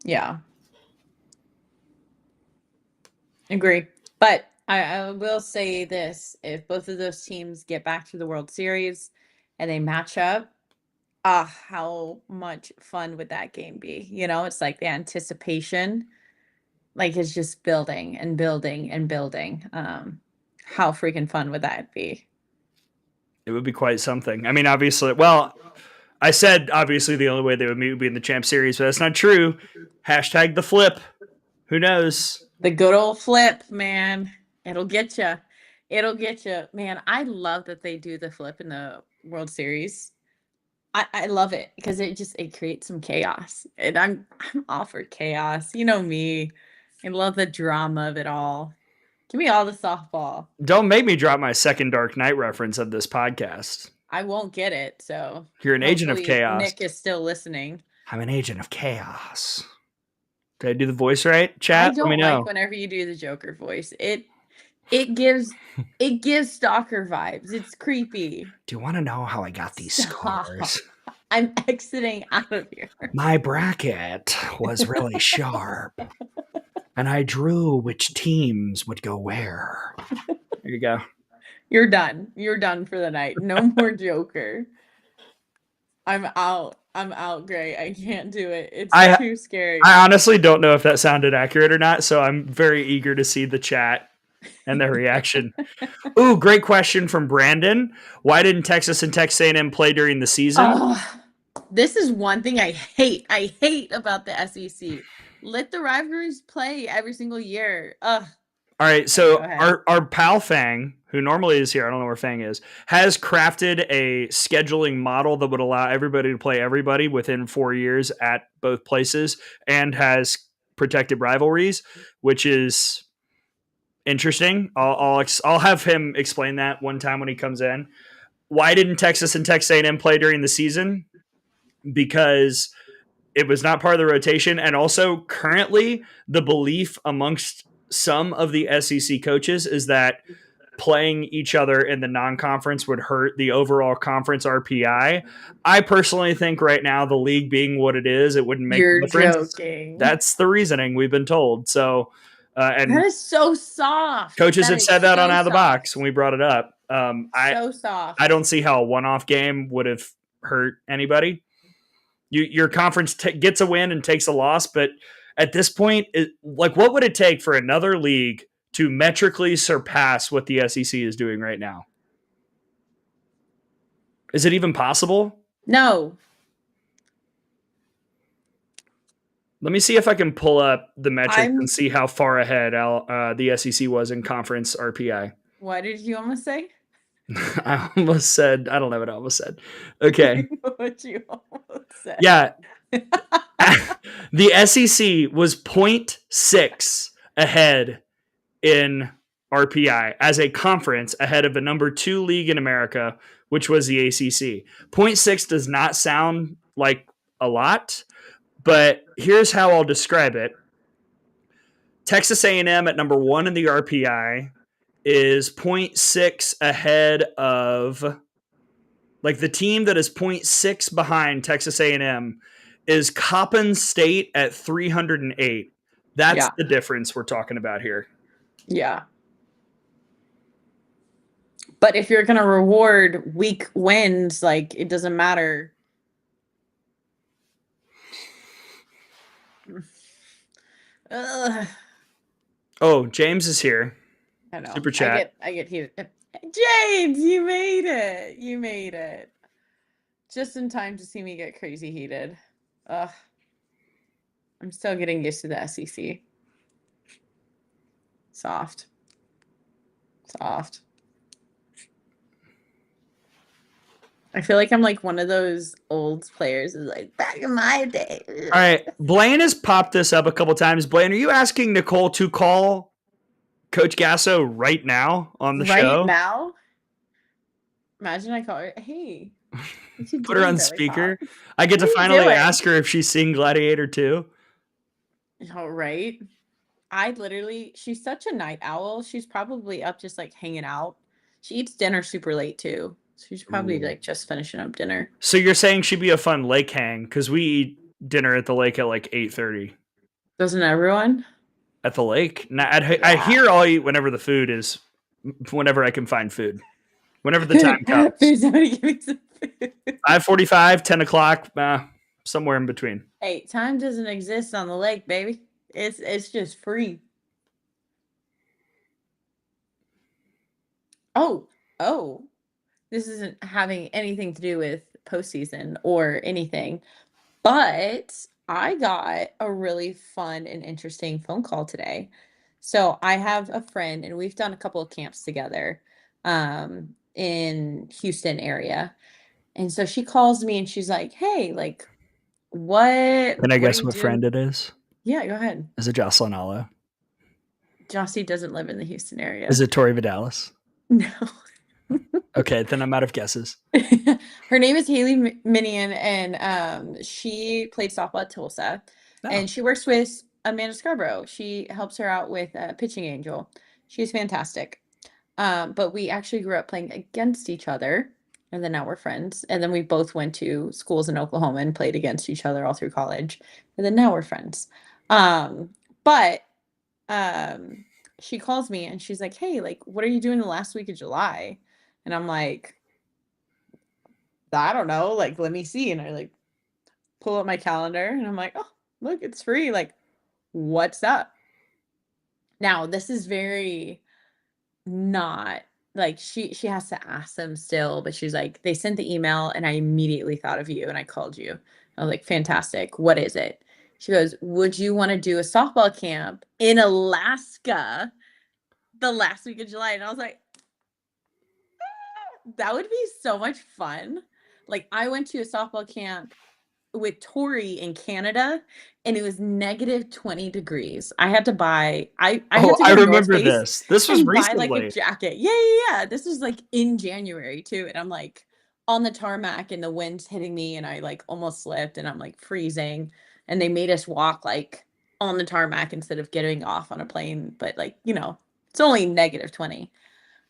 Speaker 2: Yeah. Agree. But I will say this. If both of those teams get back to the World Series and they match up, how much fun would that game be? You know, it's like the anticipation, like it's just building and building and building. How freaking fun would that be?
Speaker 1: It would be quite something. I mean, obviously, well, I said obviously the only way they would meet would be in the Champ Series, but that's not true. Hashtag the flip. Who knows?
Speaker 2: The good old flip, man. It'll get you. It'll get you. Man, I love that they do the flip in the World Series. I love it because it creates some chaos. And I'm all for chaos. You know me. I love the drama of it all. Give me all the softball.
Speaker 1: Don't make me drop my second Dark Knight reference of this podcast.
Speaker 2: I won't get it, so
Speaker 1: you're an agent of chaos.
Speaker 2: Nick is still listening.
Speaker 1: I'm an agent of chaos. Did I do the voice right? Chat,
Speaker 2: I don't
Speaker 1: let me know.
Speaker 2: like whenever you do the Joker voice. It gives stalker vibes. It's creepy.
Speaker 1: Do you want to know how I got these scars?
Speaker 2: I'm exiting out of here.
Speaker 1: My bracket was really sharp. And I drew which teams would go where. There you go.
Speaker 2: You're done. You're done for the night. No more Joker. I'm out. Gray. I can't do it. It's too scary.
Speaker 1: I honestly don't know if that sounded accurate or not, so I'm very eager to see the chat and their reaction. Ooh, great question from Brandon. Why didn't Texas and Texas A&M play during the season?
Speaker 2: This is one thing I hate. I hate about the SEC. Let the rivalries play every single year. All
Speaker 1: right, so our pal Fang, who normally is here, I don't know where Fang is, has crafted a scheduling model that would allow everybody to play everybody within 4 years at both places and has protected rivalries, which is interesting. I'll have him explain that one time when he comes in. Why didn't Texas and Texas A&M play during the season? Because it was not part of the rotation, and also currently the belief amongst some of the SEC coaches is that playing each other in the non-conference would hurt the overall conference RPI. I personally think right now, the league being what it is, it wouldn't make a difference.
Speaker 2: Joking.
Speaker 1: That's the reasoning we've been told. So, and
Speaker 2: that is so soft.
Speaker 1: Coaches have said that on Out of the Box when we brought it up.
Speaker 2: So soft.
Speaker 1: I don't see how a one-off game would have hurt anybody. Your conference gets a win and takes a loss, but at this point, what would it take for another league to metrically surpass what the SEC is doing right now? Is it even possible?
Speaker 2: No.
Speaker 1: Let me see if I can pull up the metrics and see how far ahead the SEC was in conference RPI.
Speaker 2: What did you almost say?
Speaker 1: I almost said, I don't know what I almost said. Okay.
Speaker 2: What you almost said.
Speaker 1: Yeah. The SEC was 0.6 ahead in RPI as a conference ahead of the number 2 league in America, which was the ACC. 0.6 does not sound like a lot, but here's how I'll describe it. Texas A&M at number 1 in the RPI is 0.6 ahead of, like, the team that is 0.6 behind Texas A&M is Coppin State at 308. That's the difference we're talking about here.
Speaker 2: Yeah. But if you're going to reward weak wins, like, it doesn't matter.
Speaker 1: Oh, James is here.
Speaker 2: I know.
Speaker 1: Super chat.
Speaker 2: I get heated. James, you made it. You made it. Just in time to see me get crazy heated. Ugh. I'm still getting used to the SEC. Soft. I feel like I'm like one of those old players is like back in my day.
Speaker 1: All right. Blaine has popped this up a couple times. Blaine, are you asking Nicole to call Coach Gasso right now on the
Speaker 2: Right
Speaker 1: show.
Speaker 2: now? Imagine I call her, hey, what you
Speaker 1: Put her
Speaker 2: doing,
Speaker 1: on
Speaker 2: girly
Speaker 1: speaker.
Speaker 2: pop?
Speaker 1: I get
Speaker 2: What
Speaker 1: to
Speaker 2: are you
Speaker 1: finally
Speaker 2: doing?
Speaker 1: ask her if she's seen Gladiator 2.
Speaker 2: Oh, right. She's such a night owl. She's probably up just like hanging out. She eats dinner super late too. She's probably
Speaker 1: Ooh.
Speaker 2: like just finishing up dinner.
Speaker 1: So you're saying she'd be a fun lake hang because we eat dinner at the lake at like 8:30
Speaker 2: Doesn't everyone?
Speaker 1: at the lake. Now, I
Speaker 2: Yeah.
Speaker 1: hear I'll eat whenever the food is, whenever I can find food, whenever the time comes.
Speaker 2: Food, somebody give me some food.
Speaker 1: 5:45, 10 o'clock, somewhere in between.
Speaker 2: Hey, time doesn't exist on the lake, baby. It's just free. Oh, this isn't having anything to do with postseason or anything, but I got a really fun and interesting phone call today. So I have a friend, and we've done a couple of camps together, in Houston area. And so she calls me and she's like, "Hey, like,
Speaker 1: Can I
Speaker 2: what are
Speaker 1: guess
Speaker 2: you
Speaker 1: what
Speaker 2: doing?"
Speaker 1: friend it is?
Speaker 2: Yeah, go ahead.
Speaker 1: Is it Jocelyn Allo?
Speaker 2: Jossie doesn't live in the Houston area.
Speaker 1: Is it Tori Vidalis?
Speaker 2: No.
Speaker 1: Okay, then I'm out of guesses.
Speaker 2: Her name is Haley Minion, and she played softball at Tulsa, and she works with Amanda Scarborough. She helps her out with Pitching Angel. She's fantastic. But we actually grew up playing against each other, and then now we're friends. And then we both went to schools in Oklahoma and played against each other all through college, and then now we're friends. But she calls me and she's like, "Hey, like, what are you doing the last week of July?" And I'm like, "I don't know, like, let me see." And I like pull up my calendar and I'm like, "Oh, look, it's free. Like, what's up?" Now, this is very not like she has to ask them still, but she's like, "They sent the email and I immediately thought of you and I called you." I was like, "Fantastic. What is it?" She goes, "Would you want to do a softball camp in Alaska the last week of July?" And I was like, that would be so much fun. Like, I went to a softball camp with Tori in Canada, and it was negative 20 degrees. I had to buy I had to
Speaker 1: I
Speaker 2: go to North
Speaker 1: remember
Speaker 2: Face
Speaker 1: this. This was
Speaker 2: and buy like a
Speaker 1: recently.
Speaker 2: jacket. Yeah. This was like in January too. And I'm like on the tarmac and the wind's hitting me and I like almost slipped and I'm like freezing. And they made us walk like on the tarmac instead of getting off on a plane. But like, it's only negative 20.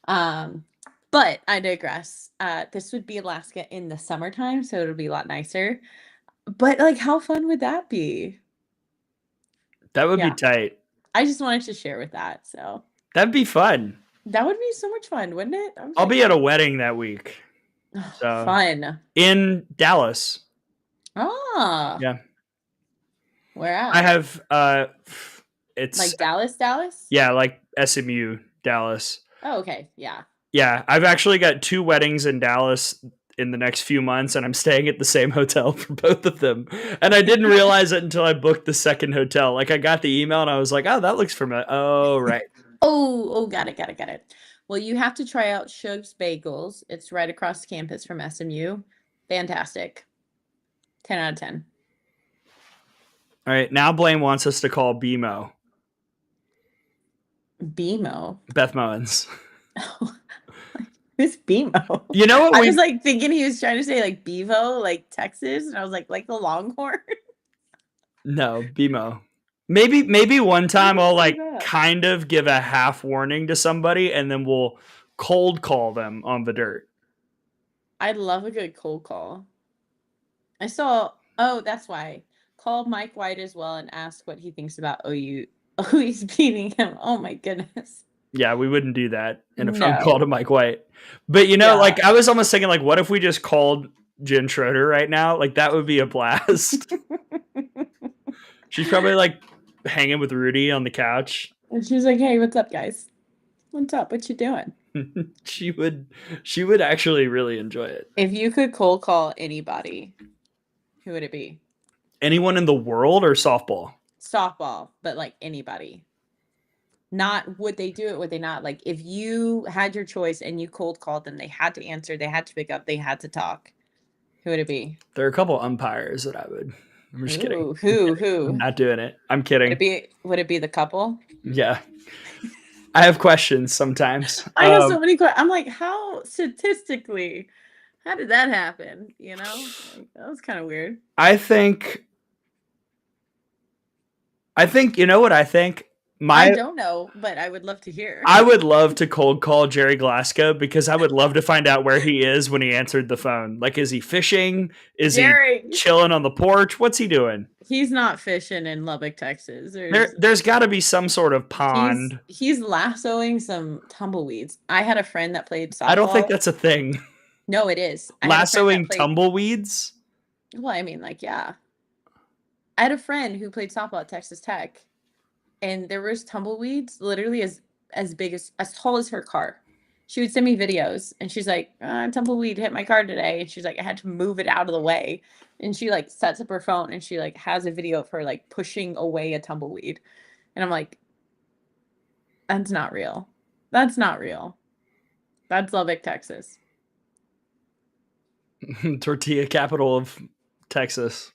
Speaker 2: But I digress. This would be Alaska in the summertime, so it'll be a lot nicer. But like, how fun would that be?
Speaker 1: That would be
Speaker 2: Yeah.
Speaker 1: tight.
Speaker 2: I just wanted to share with that. So
Speaker 1: That'd be fun.
Speaker 2: that would be so much fun, wouldn't it?
Speaker 1: I'll be at a wedding that week. So
Speaker 2: Fun.
Speaker 1: in Dallas.
Speaker 2: Ah,
Speaker 1: Yeah.
Speaker 2: where
Speaker 1: I
Speaker 2: at?
Speaker 1: have it's
Speaker 2: Like Dallas?
Speaker 1: yeah, like SMU Dallas.
Speaker 2: Oh, okay. Yeah.
Speaker 1: Yeah, I've actually got 2 weddings in Dallas in the next few months, and I'm staying at the same hotel for both of them. And I didn't realize it until I booked the second hotel. Like, I got the email and I was like, "Oh, that looks familiar." Oh, right.
Speaker 2: Oh, got it. Well, you have to try out Shug's Bagels. It's right across campus from SMU. Fantastic. 10 out of 10.
Speaker 1: All right. Now Blaine wants us to call BMO.
Speaker 2: BMO.
Speaker 1: Beth Mowens.
Speaker 2: Who's BMO?
Speaker 1: You know what?
Speaker 2: I was like thinking he was trying to say like Bevo, like Texas, and I was like the Longhorn.
Speaker 1: No, BMO. Maybe one time I'll like kind of give a half warning to somebody and then we'll cold call them on the dirt.
Speaker 2: I'd love a good cold call. That's why. Call Mike White as well and ask what he thinks about OU's beating him. Oh my goodness.
Speaker 1: Yeah, we wouldn't do that in a phone
Speaker 2: No.
Speaker 1: call to Mike White. But like I was almost thinking like, what if we just called Jen Schroeder right now? Like that would be a blast. She's probably like hanging with Rudy on the couch.
Speaker 2: And she's like, "Hey, what's up, guys? What's up? What you doing?"
Speaker 1: She would actually really enjoy it.
Speaker 2: If you could cold call anybody, who would it be?
Speaker 1: Anyone in the world or softball?
Speaker 2: Softball, but like anybody. Not would they do it, would they not? Like if you had your choice and you cold called them, they had to answer, they had to pick up, they had to talk. Who would it be?
Speaker 1: There are a couple umpires that I would. I'm just kidding.
Speaker 2: Who?
Speaker 1: I'm not doing it. I'm kidding.
Speaker 2: Would it be the couple?
Speaker 1: Yeah. I have questions sometimes.
Speaker 2: I have so many questions. I'm like, how statistically, how did that happen? You know, like, that was kind of weird.
Speaker 1: I think, you know what I think?
Speaker 2: I don't know, but I would love to hear.
Speaker 1: I would love to cold call Jerry Glasgow because I would love to find out where he is when he answered the phone. Like, is he fishing? Is
Speaker 2: Jerry,
Speaker 1: he chilling on the porch? What's he doing?
Speaker 2: he's not fishing in Lubbock, Texas.
Speaker 1: There's got to be some sort of pond.
Speaker 2: He's lassoing some tumbleweeds. I had a friend that played softball.
Speaker 1: I don't think that's a thing.
Speaker 2: No, it is.
Speaker 1: Lassoing tumbleweeds?
Speaker 2: Well, I mean, like, yeah. I had a friend who played softball at Texas Tech, and there was tumbleweeds literally as big as tall as her car. She would send me videos, and she's like, tumbleweed hit my car today. And she's like, I had to move it out of the way. And she like sets up her phone, and she like has a video of her like pushing away a tumbleweed. And I'm like, that's not real. That's not real. That's Lubbock, Texas.
Speaker 1: Tortilla capital of Texas.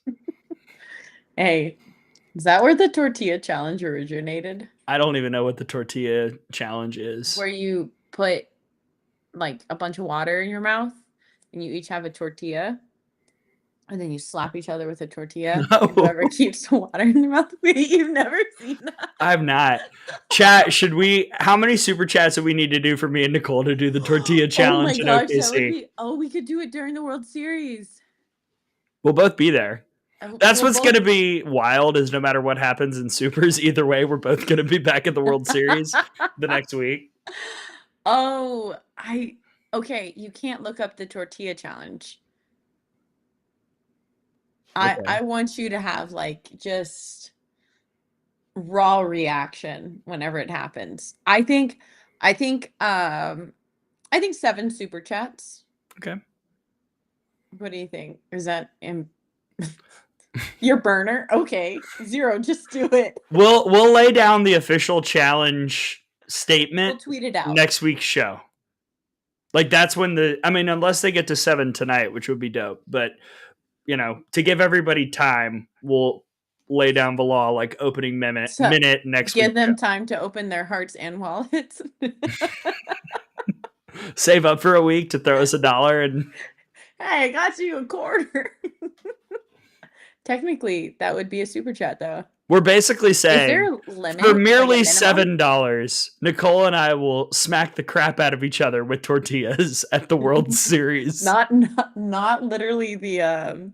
Speaker 2: Hey, is that where the tortilla challenge originated?
Speaker 1: I don't even know what the tortilla challenge is.
Speaker 2: Where you put like a bunch of water in your mouth and you each have a tortilla and then you slap each other with a tortilla.
Speaker 1: No.
Speaker 2: And whoever keeps the water in their mouth. You've never seen that?
Speaker 1: I've not. Chat, how many super chats do we need to do for me and Nicole to do the tortilla challenge in OKC?
Speaker 2: We could do it during the World Series.
Speaker 1: We'll both be there. That's what's going to be wild is no matter what happens in supers, either way, we're both going to be back at the World Series the next week.
Speaker 2: Oh, okay. You can't look up the tortilla challenge. Okay. I want you to have like just raw reaction whenever it happens. I think 7 super chats.
Speaker 1: Okay.
Speaker 2: What do you think? Is that your burner? Okay. 0, just do it.
Speaker 1: We'll lay down the official challenge statement.
Speaker 2: We'll tweet it out
Speaker 1: next week's show. Like that's when unless they get to 7 tonight, which would be dope. But to give everybody time, we'll lay down the law like opening minute next week.
Speaker 2: Give them time to open their hearts and wallets.
Speaker 1: Save up for a week to throw us $1 and
Speaker 2: hey, I got you a quarter. Technically, that would be a super chat, though.
Speaker 1: We're basically saying,
Speaker 2: is there a limit,
Speaker 1: for merely $7, Nicole and I will smack the crap out of each other with tortillas at the World Series.
Speaker 2: Not literally the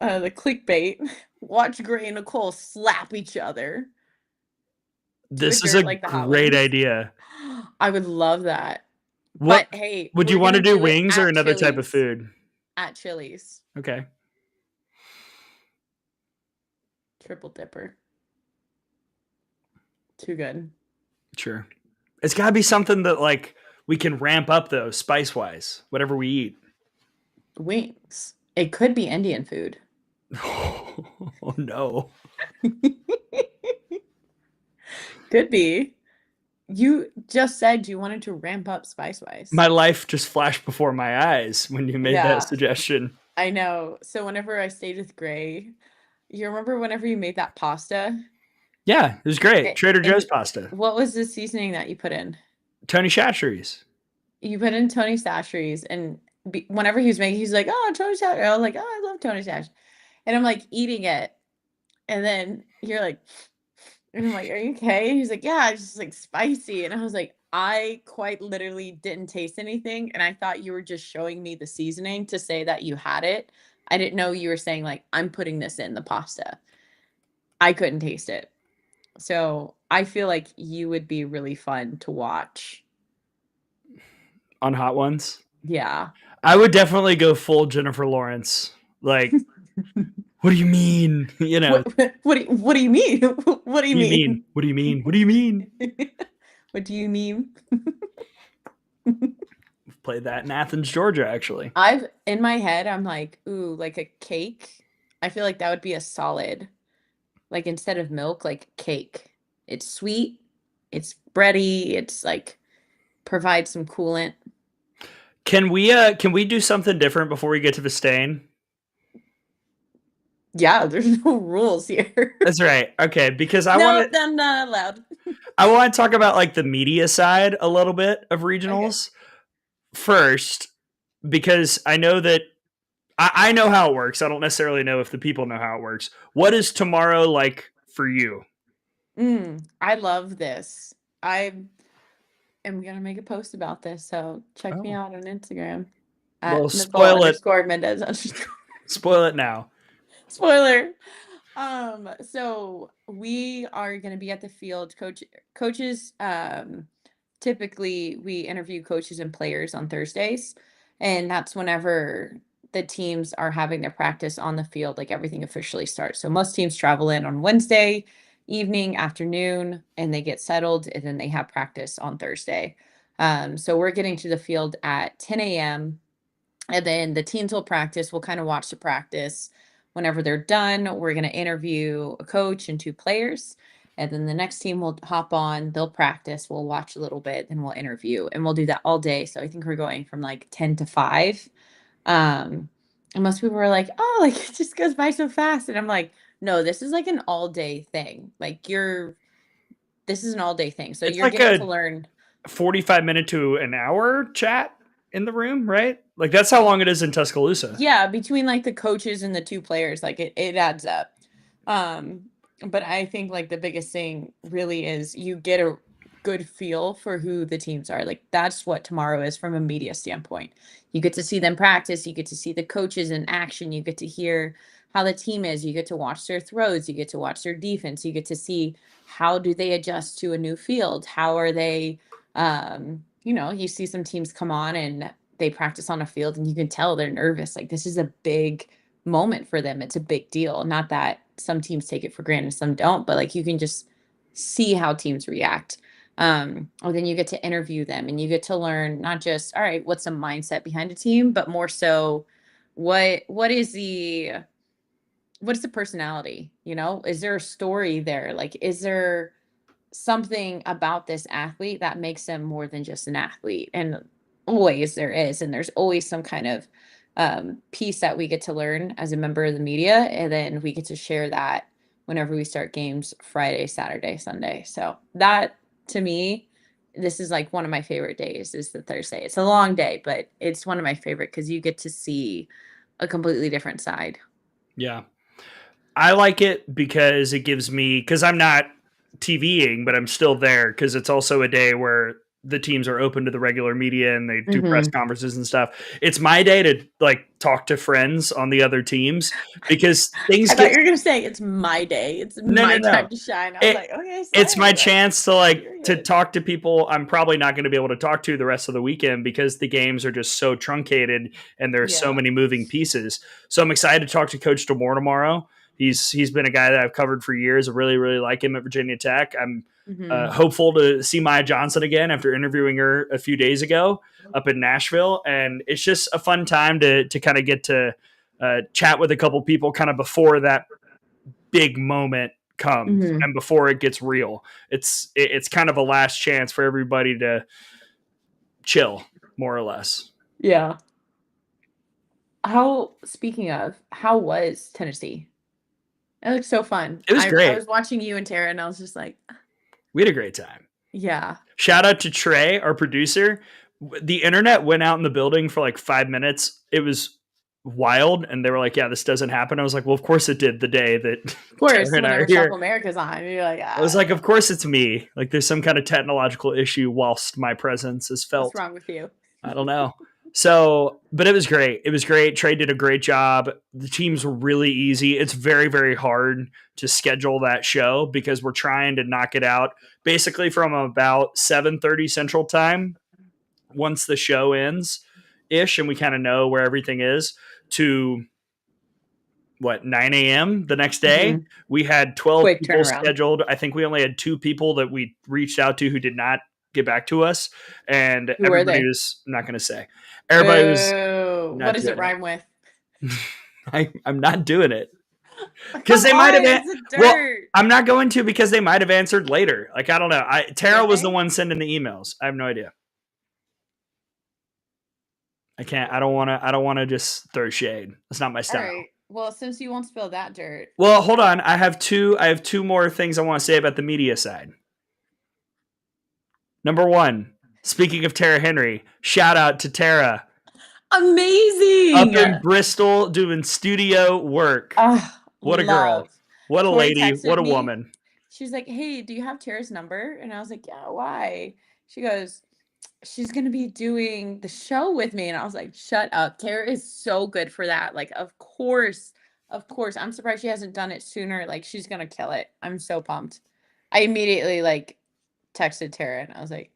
Speaker 2: clickbait. Watch Gray and Nicole slap each other.
Speaker 1: This is a great idea.
Speaker 2: I would love that. But hey,
Speaker 1: would you want to do wings or another type of food?
Speaker 2: At Chili's.
Speaker 1: Okay.
Speaker 2: Triple dipper. Too good.
Speaker 1: Sure. It's got to be something that like we can ramp up though, spice wise, whatever we eat.
Speaker 2: Wings. It could be Indian food.
Speaker 1: Oh no.
Speaker 2: Could be. You just said you wanted to ramp up spice wise.
Speaker 1: My life just flashed before my eyes when you made that suggestion.
Speaker 2: I know. So whenever I stayed with Gray, you remember whenever you made that pasta?
Speaker 1: Yeah, it was great. Trader Joe's pasta.
Speaker 2: What was the seasoning that you put in?
Speaker 1: Tony Chachere's.
Speaker 2: You put in Tony Chachere's, and whenever he was making, he's like, "Oh, Tony Chachere's." I was like, "Oh, I love Tony Chachere's," and I'm like eating it, and then you're like, and I'm like, "Are you okay?" He's like, "Yeah, it's just like spicy," and I was like, I quite literally didn't taste anything, and I thought you were just showing me the seasoning to say that you had it. I didn't know you were saying like, I'm putting this in the pasta. I couldn't taste it. So I feel like you would be really fun to watch.
Speaker 1: On Hot Ones?
Speaker 2: Yeah.
Speaker 1: I would definitely go full Jennifer Lawrence. Like, what do you mean?
Speaker 2: What do you mean? What do you mean?
Speaker 1: What do you mean? What do you mean? What do you mean?
Speaker 2: What do you mean?
Speaker 1: Played that in Athens, Georgia, actually.
Speaker 2: In my head, I'm like, ooh, like a cake. I feel like that would be a solid, like instead of milk, like cake. It's sweet, it's bready, it's like provides some coolant.
Speaker 1: Can we do something different before we get to the stain?
Speaker 2: Yeah, there's no rules here.
Speaker 1: That's right. Okay, because
Speaker 2: No, I'm not allowed.
Speaker 1: I want to talk about like the media side a little bit of
Speaker 2: Okay.
Speaker 1: regionals first, because I know that I know how it works. I don't necessarily know if the people know how it works. What is tomorrow like for you?
Speaker 2: I love this. I am gonna make a post about this, so check me
Speaker 1: Oh,
Speaker 2: out on Instagram
Speaker 1: well,
Speaker 2: at Nicole
Speaker 1: spoil it.
Speaker 2: underscore Mendes underscore.
Speaker 1: Spoil it now.
Speaker 2: Spoiler. So we are gonna be at the field. Coaches, typically we interview coaches and players on Thursdays, and that's whenever the teams are having their practice on the field, like everything officially starts. So most teams travel in on Wednesday evening, afternoon, and they get settled, and then they have practice on Thursday. So we're getting to the field at 10 a.m. And then the teens will practice. We'll kind of watch the practice. Whenever they're done, we're going to interview a coach and two players. And then the next team will hop on, they'll practice, we'll watch a little bit, then we'll interview. And we'll do that all day. So I think we're going from like 10 to 5. Um, and most people are like, oh, like it just goes by so fast. And I'm like, no, this is like an all day thing. This is an all day thing. So
Speaker 1: It's
Speaker 2: you're
Speaker 1: like
Speaker 2: getting to
Speaker 1: a
Speaker 2: learn.
Speaker 1: 45-minute to an hour chat in the room, right? Like that's how long it is in Tuscaloosa.
Speaker 2: Yeah, between like the coaches and the two players, like it adds up. Um, but I think like the biggest thing really is you get a good feel for who the teams are. Like that's what tomorrow is from a media standpoint. You get to see them practice, you get to see the coaches in action, you get to hear how the team is, you get to watch their throws, you get to watch their defense, you get to see how do they adjust to a new field? How are they you see some teams come on and they practice on a field and you can tell they're nervous. Like this is a big moment for them. It's a big deal. Not that some teams take it for granted, some don't, but like you can just see how teams react. Or then you get to interview them and you get to learn not just, all right, what's the mindset behind a team, but more so what is the personality? Is there a story there? Like, is there something about this athlete that makes them more than just an athlete? And always there is, and there's always some kind of piece that we get to learn as a member of the media, and then we get to share that whenever we start games Friday, Saturday, Sunday. So that, to me, this is like one of my favorite days is the Thursday. It's a long day, but it's one of my favorite because you get to see a completely different side.
Speaker 1: Yeah. I like it because it gives me, because I'm not TVing, but I'm still there because it's also a day where the teams are open to the regular media and they do press conferences and stuff. It's my day to like talk to friends on the other teams because things
Speaker 2: I thought
Speaker 1: get
Speaker 2: you were gonna say it's my day. It's
Speaker 1: no,
Speaker 2: my
Speaker 1: no,
Speaker 2: time
Speaker 1: no.
Speaker 2: to shine. I was like, okay,
Speaker 1: It's my
Speaker 2: sorry.
Speaker 1: chance to like
Speaker 2: You're
Speaker 1: to
Speaker 2: good.
Speaker 1: talk to people I'm probably not going to be able to talk to the rest of the weekend because the games are just so truncated and there's so
Speaker 2: Yeah.
Speaker 1: many moving pieces. So I'm excited to talk to Coach DeMore tomorrow. He's been a guy that I've covered for years. I really really like him at Virginia Tech. I'm hopeful to see Maya Johnson again after interviewing her a few days ago up in Nashville, and it's just a fun time to kind of get to chat with a couple people kind of before that big moment comes and before it gets real. It's kind of a last chance for everybody to chill, more or less.
Speaker 2: Yeah. Speaking of, how was Tennessee? It looked so fun.
Speaker 1: It was
Speaker 2: I
Speaker 1: great.
Speaker 2: was watching you and Tara and I was just like,
Speaker 1: We had a great time.
Speaker 2: yeah.
Speaker 1: Shout out to Trey, our producer. The internet went out in the building for like 5 minutes. It was wild, and they were like, "Yeah, this doesn't happen." I was like, "Well, of course it did." The day that
Speaker 2: Of course,
Speaker 1: Tara and I are
Speaker 2: whenever South
Speaker 1: here,
Speaker 2: America's on, you're like,
Speaker 1: I was like, "Of course it's me." Like, there's some kind of technological issue whilst my presence is
Speaker 2: what's
Speaker 1: felt.
Speaker 2: wrong with you?
Speaker 1: I don't know. So, but it was great. It was great. Trey did a great job. The teams were really easy. It's very, very hard to schedule that show because we're trying to knock it out basically from about 7:30 Central Time once the show ends ish and we kind of know where everything is to 9 a.m. the next day. We had 12
Speaker 2: Quick
Speaker 1: people
Speaker 2: turnaround.
Speaker 1: scheduled. I think we only had 2 people that we reached out to who did not get back to us, and
Speaker 2: Who were
Speaker 1: everybody
Speaker 2: they?
Speaker 1: was I'm not going to say. Everybody was
Speaker 2: Boo. What
Speaker 1: not
Speaker 2: does it
Speaker 1: doing
Speaker 2: rhyme with?
Speaker 1: it. I'm not doing it because
Speaker 2: Come
Speaker 1: they might
Speaker 2: on,
Speaker 1: have.
Speaker 2: it's a
Speaker 1: Well,
Speaker 2: dirt.
Speaker 1: I'm not going to because they might have answered later. Like I don't know. Tara
Speaker 2: Did
Speaker 1: was the
Speaker 2: they?
Speaker 1: one sending the emails. I have no idea. I can't. I don't want to. I don't want to just throw shade. That's not my
Speaker 2: All
Speaker 1: style.
Speaker 2: right. Well, since you won't spill that dirt.
Speaker 1: Well, hold on. I have two more things I want to say about the media side. Number one, speaking of Tara Henry, shout out to Tara. Up
Speaker 2: Amazing.
Speaker 1: in Bristol doing studio work. What a girl. What a
Speaker 2: Tori
Speaker 1: lady. What a
Speaker 2: texted me.
Speaker 1: woman.
Speaker 2: She was like, "Hey, do you have Tara's number?" And I was like, "Yeah, why?" She goes, "She's going to be doing the show with me." And I was like, "Shut up. Tara is so good for that." Like, of course. Of course. I'm surprised she hasn't done it sooner. Like, she's going to kill it. I'm so pumped. I immediately like texted Tara and I was like,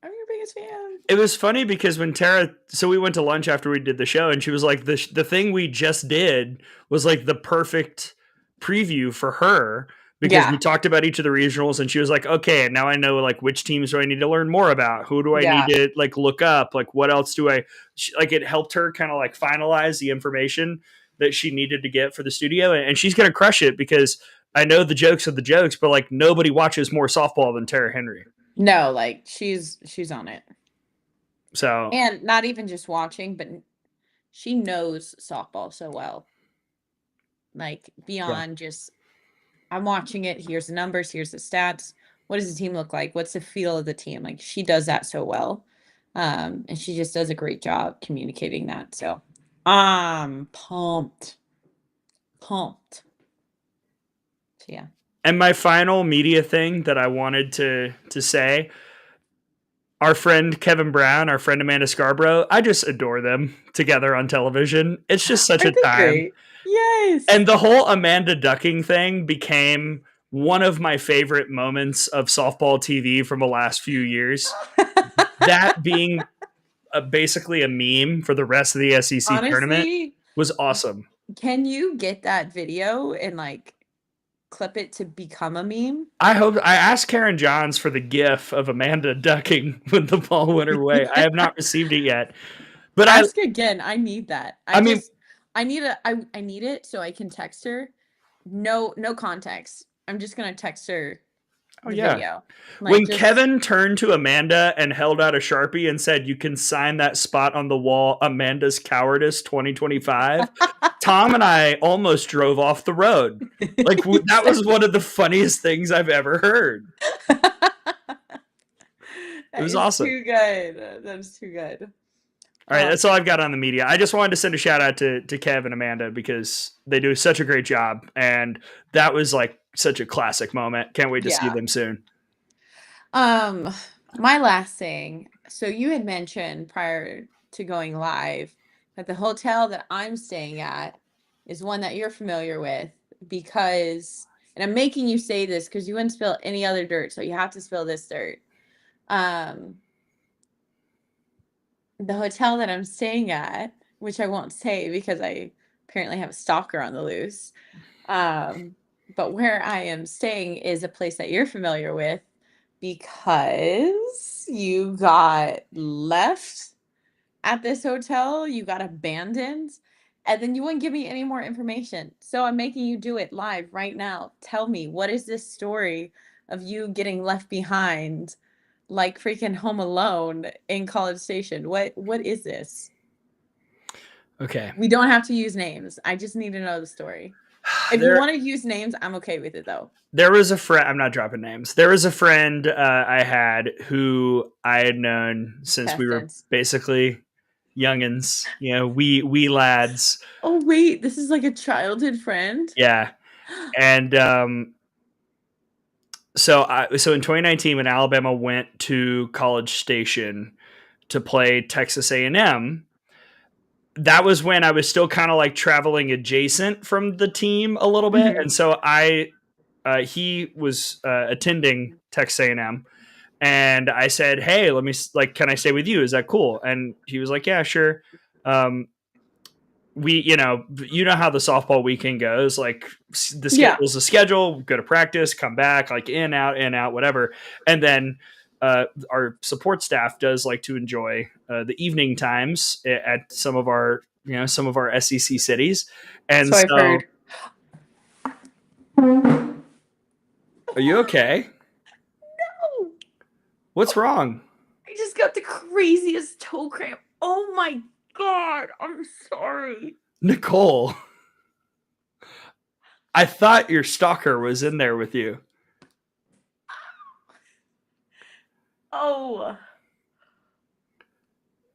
Speaker 2: "I'm your biggest fan."
Speaker 1: It was funny because when Tara, so we went to lunch after we did the show, and she was like, the thing we just did was like the perfect preview for her because we talked about each of the regionals, and she was like, okay, now I know like which teams do I need to learn more about? Who do I need to like look up? Like what else do like it helped her kind of like finalize the information that she needed to get for the studio, and she's gonna crush it because I know the jokes are the jokes, but like nobody watches more softball than Tara Henry.
Speaker 2: No, like she's on it.
Speaker 1: So,
Speaker 2: and not even just watching, but she knows softball so well. Like beyond just, I'm watching it. Here's the numbers. Here's the stats. What does the team look like? What's the feel of the team? Like she does that so well. And she just does a great job communicating that. So I'm pumped. Pumped. So yeah.
Speaker 1: And my final media thing that I wanted to say, our friend Kevin Brown, our friend Amanda Scarborough, I just adore them together on television. It's just such a time.
Speaker 2: Great? Yes.
Speaker 1: And the whole Amanda ducking thing became one of my favorite moments of softball TV from the last few years. That being basically a meme for the rest of the SEC tournament was awesome.
Speaker 2: Can you get that video and like clip it to become a meme?
Speaker 1: I asked Karen Johns for the gif of Amanda ducking when the ball went her way. I have not received it yet. But
Speaker 2: ask again. I need that. I need it so I can text her. No context. I'm just gonna text her the video.
Speaker 1: Like when Kevin turned to Amanda and held out a Sharpie and said, "You can sign that spot on the wall, Amanda's Cowardice 2025." Tom and I almost drove off the road. Like that was one of the funniest things I've ever heard. It was awesome.
Speaker 2: Too good. That was too good.
Speaker 1: All right, that's all I've got on the media. I just wanted to send a shout out to Kev and Amanda because they do such a great job, and that was like such a classic moment. Can't wait to see them soon.
Speaker 2: My last thing. So you had mentioned prior to going live that the hotel that I'm staying at is one that you're familiar with because, and I'm making you say this because you wouldn't spill any other dirt, so you have to spill this dirt. The hotel that I'm staying at, which I won't say because I apparently have a stalker on the loose. But where I am staying is a place that you're familiar with because you got left at this hotel, you got abandoned, and then you wouldn't give me any more information. So I'm making you do it live right now. Tell me, what is this story of you getting left behind like freaking Home Alone in College Station? What is this?
Speaker 1: Okay.
Speaker 2: We don't have to use names. I just need to know the story. If you want to use names, I'm okay with it though.
Speaker 1: There was a friend, I'm not dropping names. There was a friend I had who I had known since we were basically youngins, wee lads.
Speaker 2: Oh wait, this is like a childhood friend?
Speaker 1: Yeah. And so in 2019 when Alabama went to College Station to play Texas A&M, that was when I was still kind of like traveling adjacent from the team a little bit. And so he was attending Texas A&M, and I said, "Hey, let me can I stay with you? Is that cool?" And he was like, "Yeah, sure." We, you know how the softball weekend goes. Like the schedule's the schedule. Go to practice, come back, like in out, whatever. And then our support staff does like to enjoy the evening times at some of our SEC cities. And so I've heard. Are you okay?
Speaker 2: No.
Speaker 1: What's wrong?
Speaker 2: I just got the craziest toe cramp. Oh my God. I'm sorry.
Speaker 1: Nicole. I thought your stalker was in there with you.
Speaker 2: Oh.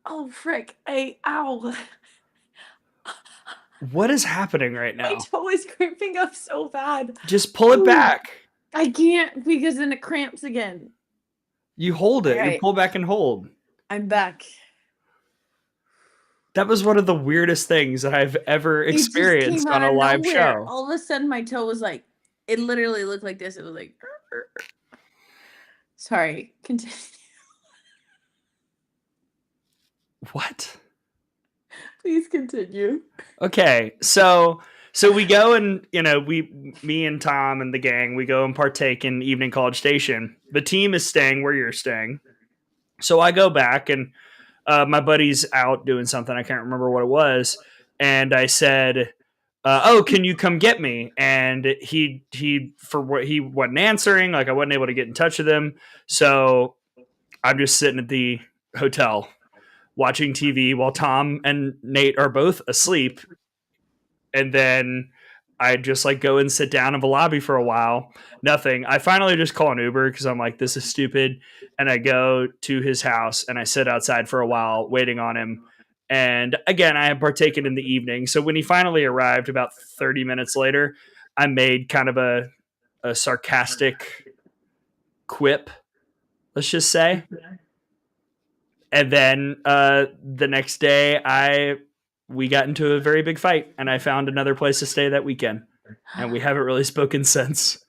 Speaker 2: Oh, frick. Ow.
Speaker 1: What is happening right
Speaker 2: My
Speaker 1: now?
Speaker 2: toe is cramping up so bad.
Speaker 1: Just pull it
Speaker 2: Ooh.
Speaker 1: back.
Speaker 2: I can't because then it cramps again.
Speaker 1: You hold it.
Speaker 2: All
Speaker 1: You
Speaker 2: right.
Speaker 1: pull back and hold.
Speaker 2: I'm back.
Speaker 1: That was one of the weirdest things that I've ever
Speaker 2: It just
Speaker 1: experienced
Speaker 2: came
Speaker 1: on
Speaker 2: out
Speaker 1: a
Speaker 2: of
Speaker 1: live
Speaker 2: nowhere.
Speaker 1: show.
Speaker 2: All of a sudden, my toe was like, it literally looked like this. It was like, sorry, continue.
Speaker 1: What?
Speaker 2: Please continue.
Speaker 1: Okay, so we go and me and Tom and the gang, we go and partake in Evening College Station. The team is staying where you're staying, so I go back and my buddy's out doing something. I can't remember what it was, and I said, "Oh, can you come get me?" And he for what he wasn't answering, like I wasn't able to get in touch with him, so I'm just sitting at the hotel watching TV while Tom and Nate are both asleep. And then I just like go and sit down in the lobby for a while. Nothing. I finally just call an Uber because I'm like, this is stupid. And I go to his house and I sit outside for a while waiting on him. And again, I had partaken in the evening. So when he finally arrived about 30 minutes later, I made kind of a sarcastic quip, let's just say. And then the next day, we got into a very big fight, and I found another place to stay that weekend, and we haven't really spoken since.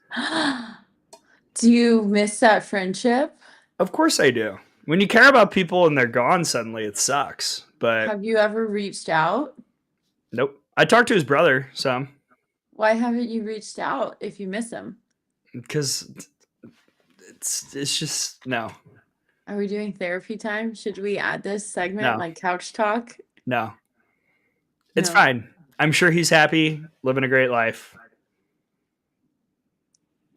Speaker 2: Do you miss that friendship?
Speaker 1: Of course, I do. When you care about people and they're gone suddenly, it sucks. But
Speaker 2: Have you ever reached out?
Speaker 1: nope. I talked to his brother some
Speaker 2: Why haven't you reached out if you miss him?
Speaker 1: because it's just no.
Speaker 2: Are we doing therapy time? Should we add this segment,
Speaker 1: No.
Speaker 2: like couch talk?
Speaker 1: No. It's
Speaker 2: No.
Speaker 1: fine. I'm sure he's happy, living a great life.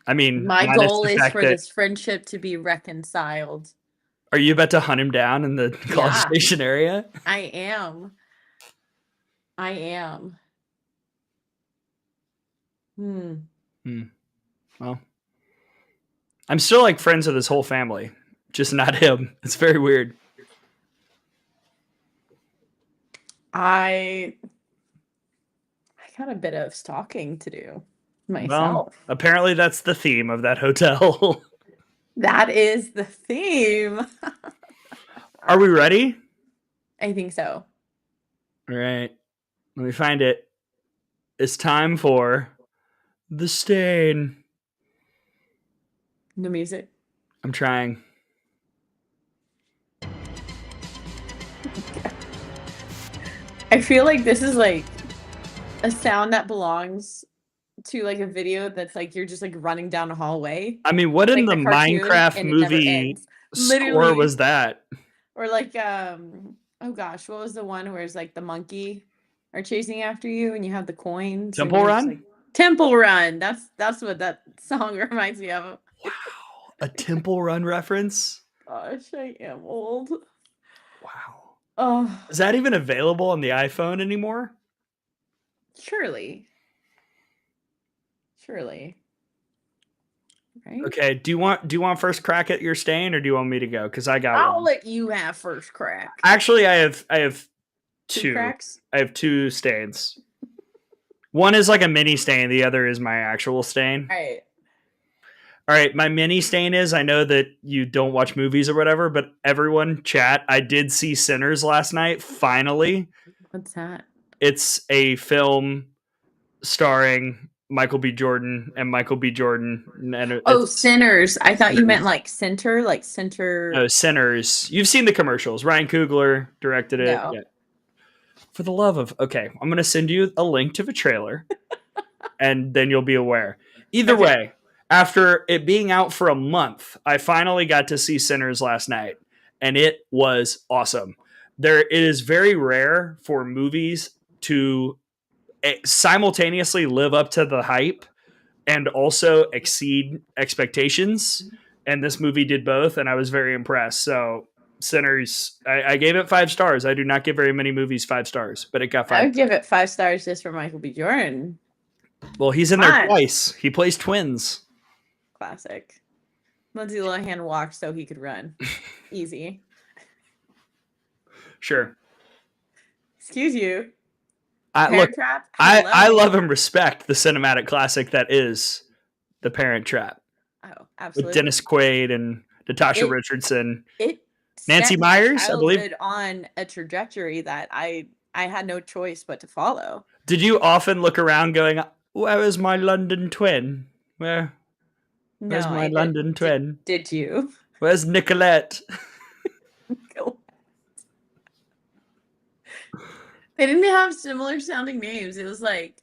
Speaker 1: I mean,
Speaker 2: My
Speaker 1: minus
Speaker 2: goal
Speaker 1: the
Speaker 2: is
Speaker 1: fact
Speaker 2: for
Speaker 1: that
Speaker 2: this friendship to be reconciled.
Speaker 1: are you about to hunt him down in the College
Speaker 2: Yeah.
Speaker 1: Station area?
Speaker 2: I am.
Speaker 1: Well, I'm still like friends with his whole family, just not him. It's very weird.
Speaker 2: I got a bit of stalking to do myself.
Speaker 1: Well, apparently that's the theme of that hotel.
Speaker 2: That is the theme.
Speaker 1: Are we ready?
Speaker 2: I think so.
Speaker 1: All right. Let me find it. It's time for the stain.
Speaker 2: No music.
Speaker 1: I'm trying.
Speaker 2: I feel like this is like a sound that belongs to like a video that's like you're just like running down a hallway.
Speaker 1: I mean, what in
Speaker 2: Like
Speaker 1: the
Speaker 2: the cartoon,
Speaker 1: Minecraft
Speaker 2: and it never
Speaker 1: movie
Speaker 2: ends.
Speaker 1: score
Speaker 2: Literally.
Speaker 1: was that?
Speaker 2: Or like oh gosh, what was the one where it's like the monkey are chasing after you and you have the coins? and
Speaker 1: Temple
Speaker 2: you're just
Speaker 1: Run?
Speaker 2: like, Temple Run. That's what that song reminds me of.
Speaker 1: Wow. A Temple Run reference?
Speaker 2: Gosh, I am old.
Speaker 1: Wow.
Speaker 2: Oh,
Speaker 1: Is that even available on the iPhone anymore?
Speaker 2: surely. Right?
Speaker 1: Okay. Do you want first crack at your stain, or do you want me to go? Because I got
Speaker 2: I'll
Speaker 1: one.
Speaker 2: let you have first crack.
Speaker 1: Actually, I have
Speaker 2: Two
Speaker 1: two.
Speaker 2: cracks?
Speaker 1: I have two stains. One is like a mini stain. The other is my actual stain. All right. My mini stain is, I know that you don't watch movies or whatever, but everyone chat, I did see Sinners last night. Finally.
Speaker 2: What's that?
Speaker 1: It's a film starring Michael B. Jordan and Michael B. Jordan. And
Speaker 2: Sinners. I thought you meant like center, like center.
Speaker 1: No, Sinners. You've seen the commercials. Ryan Coogler directed it.
Speaker 2: No.
Speaker 1: Yeah. For the love of... Okay, I'm going to send you a link to the trailer, and then you'll be aware. Either way, after it being out for a month, I finally got to see Sinners last night, and it was awesome. It is very rare for movies to simultaneously live up to the hype and also exceed expectations. And this movie did both, and I was very impressed. So Sinners, I gave it 5 stars. I do not give very many movies 5 stars, but it got 5.
Speaker 2: I would give it 5 stars just for Michael B. Jordan.
Speaker 1: Well, he's in there twice. He plays twins.
Speaker 2: Classic. Lindsay Lohan walked so he could run. Easy.
Speaker 1: Sure.
Speaker 2: Excuse you.
Speaker 1: Look,
Speaker 2: Trap.
Speaker 1: I love and respect the cinematic classic that is The Parent Trap.
Speaker 2: Oh, absolutely.
Speaker 1: With Dennis Quaid and Natasha Richardson.
Speaker 2: It
Speaker 1: Nancy Myers, I believe,
Speaker 2: on a trajectory that I had no choice but to follow.
Speaker 1: Did you often look around going, "Where is my London twin? Where's my London twin?
Speaker 2: Did you?
Speaker 1: Where's Nicolette?"
Speaker 2: They didn't have similar sounding names. It was like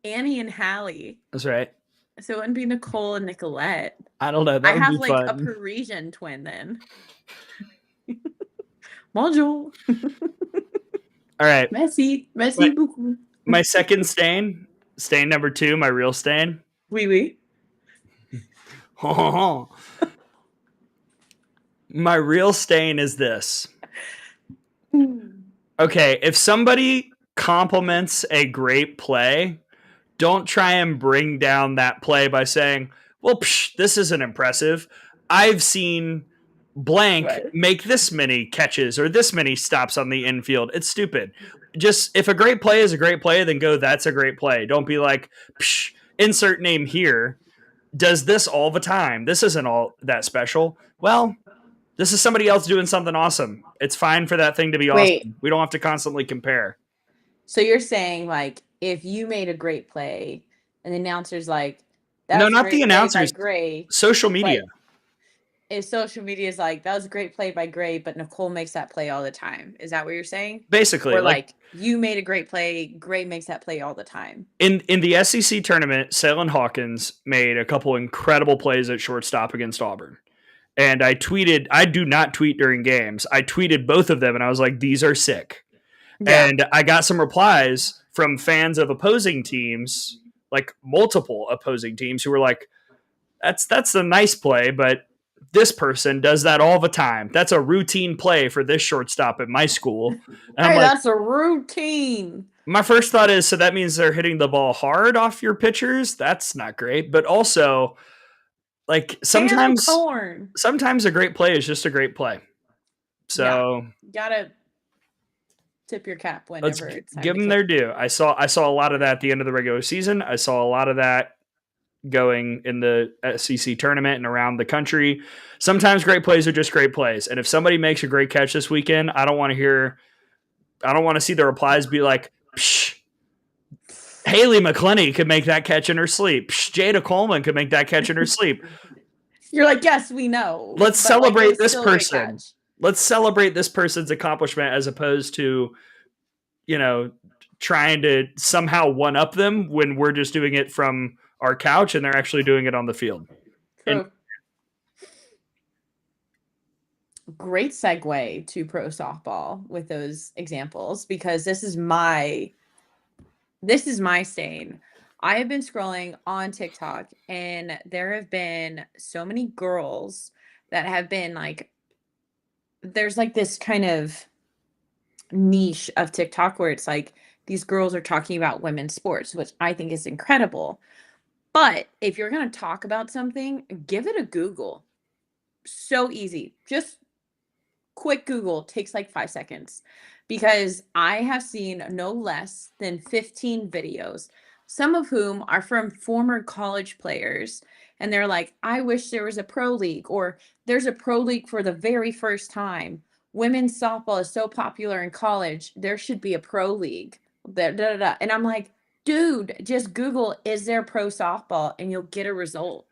Speaker 2: Annie and Hallie.
Speaker 1: That's right.
Speaker 2: So it wouldn't be Nicole and Nicolette.
Speaker 1: I don't know.
Speaker 2: I have like fun. A Parisian twin then. Bonjour.
Speaker 1: All right.
Speaker 2: Merci beaucoup.
Speaker 1: My second stain number 2, my real stain.
Speaker 2: Oui.
Speaker 1: My real stain is this. Okay, if somebody compliments a great play, don't try and bring down that play by saying, well, this isn't impressive. I've seen blank make this many catches or this many stops on the infield. It's stupid. Just if a great play is a great play, then go, that's a great play. Don't be like, insert name here. Does this all the time. This isn't all that special. Well, this is somebody else doing something awesome. It's fine for that thing to be awesome. We don't have to constantly compare.
Speaker 2: So you're saying, like, if you made a great play and the announcer's like,
Speaker 1: no, not the announcers.
Speaker 2: Gray.
Speaker 1: Social media.
Speaker 2: If social media is like, that was a great play by Gray, but Nicole makes that play all the time. Is that what you're saying?
Speaker 1: Basically.
Speaker 2: Or like you made a great play, Gray makes that play all the time.
Speaker 1: In the SEC tournament, Salyn Hawkins made a couple incredible plays at shortstop against Auburn. And I tweeted, I do not tweet during games. I tweeted both of them and I was like, these are sick. Yeah. And I got some replies from fans of opposing teams, like multiple opposing teams, who were like, that's a nice play, but this person does that all the time. That's a routine play for this shortstop at my school. And
Speaker 2: hey, that's a routine.
Speaker 1: My first thought is, so that means they're hitting the ball hard off your pitchers? That's not great. But also, like, sometimes a great play is just a great play. So
Speaker 2: you gotta tip your cap whenever it's time
Speaker 1: give them their due. I saw a lot of that at the end of the regular season. I saw a lot of that going in the SEC tournament and around the country. Sometimes great plays are just great plays. And if somebody makes a great catch this weekend, I don't want to see the replies be like, psh, Haley McClenny could make that catch in her sleep. Psh, Jada Coleman could make that catch in her sleep.
Speaker 2: You're like, yes, we know.
Speaker 1: Let's celebrate this person. Let's celebrate this person's accomplishment as opposed to, trying to somehow one up them when we're just doing it from our couch and they're actually doing it on the field.
Speaker 2: Great segue to pro softball with those examples, because this is my stain. I have been scrolling on TikTok and there have been so many girls that have been like, there's like this kind of niche of TikTok where it's like these girls are talking about women's sports, which I think is incredible. But if you're going to talk about something, give it a Google. So easy. Just quick Google, takes like 5 seconds, because I have seen no less than 15 videos, some of whom are from former college players. And they're like, I wish there was a pro league, or there's a pro league for the very first time. Women's softball is so popular in college. There should be a pro league. And I'm like, dude, just Google, is there pro softball? And you'll get a result.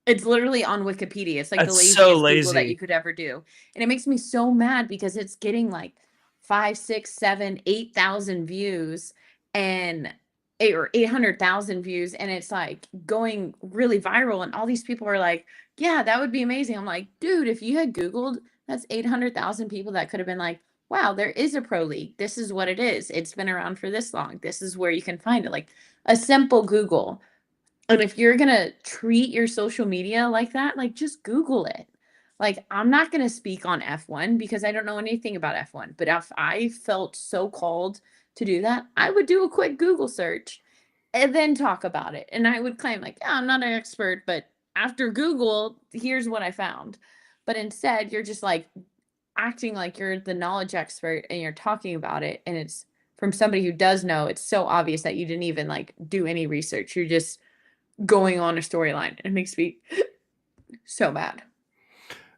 Speaker 2: It's literally on Wikipedia. It's like the laziest Google that you could ever do. And it makes me so mad because it's getting like 5, 6, 7, 8,000 views and 800,000 views. And it's like going really viral. And all these people are like, yeah, that would be amazing. I'm like, dude, if you had Googled, that's 800,000 people that could have been like, wow, there is a pro league. This is what it is. It's been around for this long. This is where you can find it. Like a simple Google. And if you're going to treat your social media like that, like just Google it. Like, I'm not going to speak on F1 because I don't know anything about F1. But if I felt so called to do that, I would do a quick Google search. and then talk about it. And I would claim like, yeah, I'm not an expert, but after Google, here's what I found. But instead, you're just like acting like you're the knowledge expert and you're talking about it, and it's from somebody who does know. It's so obvious that you didn't even like do any research. You're just going on a storyline. It makes me so mad.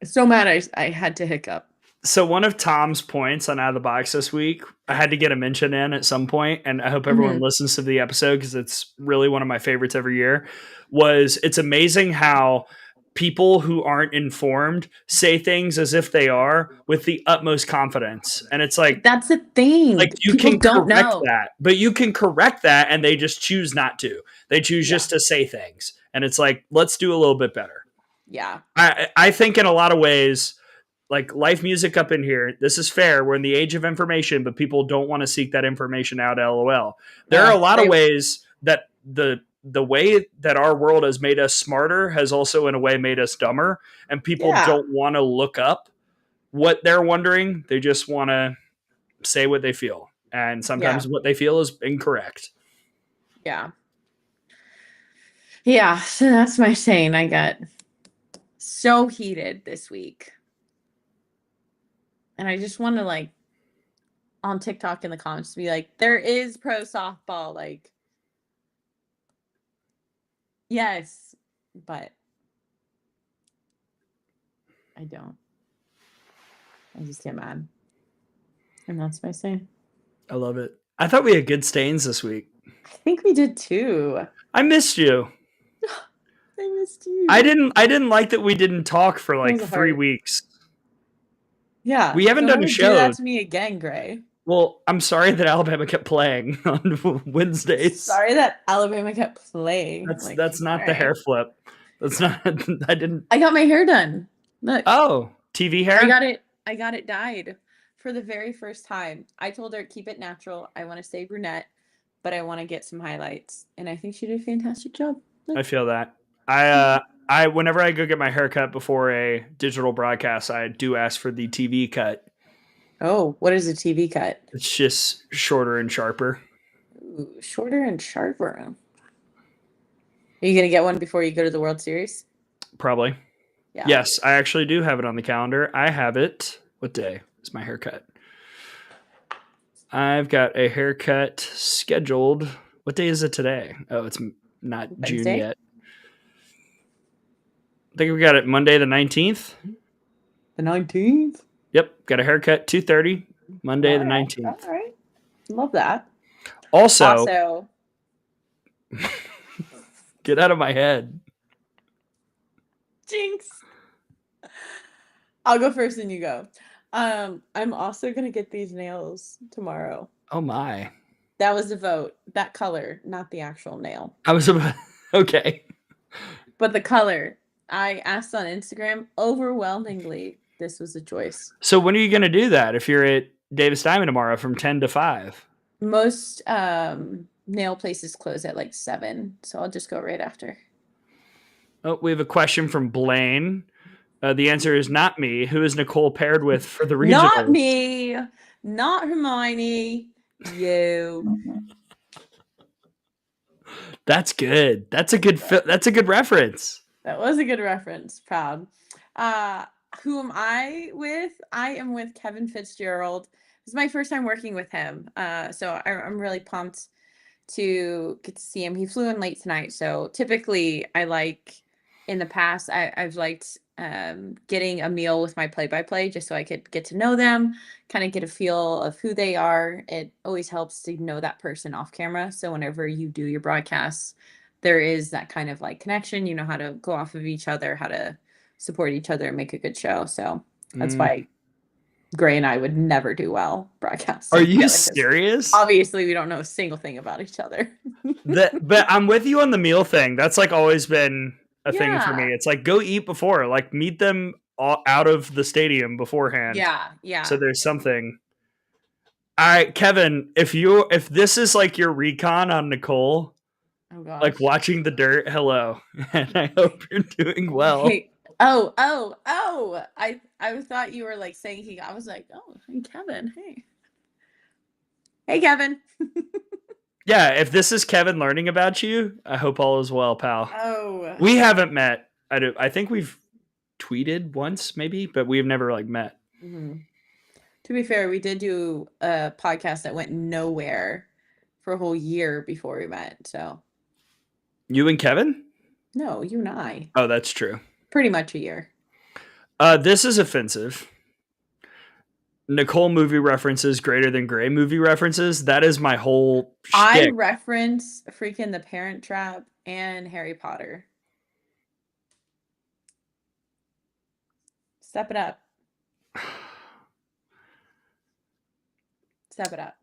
Speaker 2: So mad I had to hiccup.
Speaker 1: So one of Tom's points on Out of the Box this week, I had to get a mention in at some point, and I hope everyone listens to the episode because it's really one of my favorites every year, was it's amazing how people who aren't informed say things as if they are with the utmost confidence. And it's like,
Speaker 2: that's the thing.
Speaker 1: like you
Speaker 2: People
Speaker 1: can
Speaker 2: don't
Speaker 1: correct
Speaker 2: know
Speaker 1: that, but you can correct that and they just choose not to. They choose
Speaker 2: Yeah.
Speaker 1: just to say things. And it's like, let's do a little bit better.
Speaker 2: Yeah.
Speaker 1: I think in a lot of ways, like life music up in here, this is fair. We're in the age of information, but people don't want to seek that information out. LOL. There are a lot of ways that the way that our world has made us smarter has also in a way made us dumber, and people
Speaker 2: Yeah.
Speaker 1: don't want to look up what they're wondering. They just want to say what they feel, and sometimes what they feel is incorrect.
Speaker 2: Yeah. Yeah. So that's my saying. I got so heated this week. And I just want to like on TikTok in the comments be like, there is pro softball. Like, yes, but I don't. I just get mad. And that's my saying.
Speaker 1: I love it. I thought we had good stains this week.
Speaker 2: I think we did too.
Speaker 1: I missed you.
Speaker 2: I missed you.
Speaker 1: I didn't like that we didn't talk for like
Speaker 2: was
Speaker 1: 3
Speaker 2: hard.
Speaker 1: weeks.
Speaker 2: Yeah.
Speaker 1: We haven't
Speaker 2: Don't
Speaker 1: done a
Speaker 2: ever
Speaker 1: show.
Speaker 2: do that to me again, Gray.
Speaker 1: Well, I'm sorry that Alabama kept playing on Wednesdays.
Speaker 2: Sorry that Alabama kept playing.
Speaker 1: That's not the hair flip. That's not. I didn't.
Speaker 2: I got my hair done. Look.
Speaker 1: Oh, TV hair.
Speaker 2: I got it dyed for the very first time. I told her keep it natural. I want to stay brunette, but I want to get some highlights, and I think she did a fantastic job. Look.
Speaker 1: I feel that. I whenever I go get my hair cut before a digital broadcast, I do ask for the TV cut.
Speaker 2: Oh, what is a TV cut?
Speaker 1: It's just shorter and sharper.
Speaker 2: Ooh, shorter and sharper. Are you going to get one before you go to the World Series?
Speaker 1: Probably.
Speaker 2: Yeah.
Speaker 1: Yes, I actually do have it on the calendar. I have it. What day is my haircut? I've got a haircut scheduled. What day is it today? Oh, it's not
Speaker 2: Wednesday?
Speaker 1: June yet. I think we got it Monday the 19th.
Speaker 2: The 19th?
Speaker 1: Yep, got a haircut 2:30 Monday the 19th.
Speaker 2: All right. Love that.
Speaker 1: Also get out of my head.
Speaker 2: Jinx. I'll go first and you go. I'm also going to get these nails tomorrow.
Speaker 1: Oh my.
Speaker 2: That was the vote. That color, not the actual nail.
Speaker 1: I was about okay.
Speaker 2: But the color. I asked on Instagram, overwhelmingly, this was a choice.
Speaker 1: So when are you going to do that if you're at Davis Diamond tomorrow from 10 to 5?
Speaker 2: Most nail places close at like 7, so I'll just go right after.
Speaker 1: Oh, we have a question from Blaine. The answer is not me. Who is Nicole paired with for the regional?
Speaker 2: Not me. Not Hermione. You.
Speaker 1: That's good. That's a good reference.
Speaker 2: That was a good reference. Proud. Who am I with? I am with Kevin Fitzgerald. This is my first time working with him. So I'm really pumped to get to see him. He flew in late tonight. So typically I like in the past, I've liked getting a meal with my play-by-play just so I could get to know them, kind of get a feel of who they are. It always helps to know that person off camera. So whenever you do your broadcasts, there is that kind of like connection. You know how to go off of each other, how to support each other and make a good show. So that's why Gray and I would never do well broadcasting.
Speaker 1: Are you serious?
Speaker 2: Obviously, we don't know a single thing about each other.
Speaker 1: But I'm with you on the meal thing. That's like always been a thing for me. It's like go eat before, like meet them all out of the stadium beforehand.
Speaker 2: Yeah.
Speaker 1: So there's something. All right, Kevin, if this is like your recon on Nicole,
Speaker 2: oh gosh,
Speaker 1: like watching the dirt, hello, and I hope you're doing well.
Speaker 2: Hey, oh! I thought you were like saying I was like, oh, hey, Kevin, hey, Kevin.
Speaker 1: Yeah, if this is Kevin learning about you, I hope all is well, pal.
Speaker 2: Oh.
Speaker 1: We haven't met. I think we've tweeted once, maybe, but we've never like met.
Speaker 2: Mm-hmm. To be fair, we did do a podcast that went nowhere for a whole year before we met. So
Speaker 1: You and Kevin?
Speaker 2: no, you and I.
Speaker 1: Oh, that's true.
Speaker 2: Pretty much a year.
Speaker 1: This is offensive. Nicole movie references greater than Gray movie references. That is my whole
Speaker 2: I
Speaker 1: shtick.
Speaker 2: reference freaking The Parent Trap and Harry Potter. Step it up. Step it up.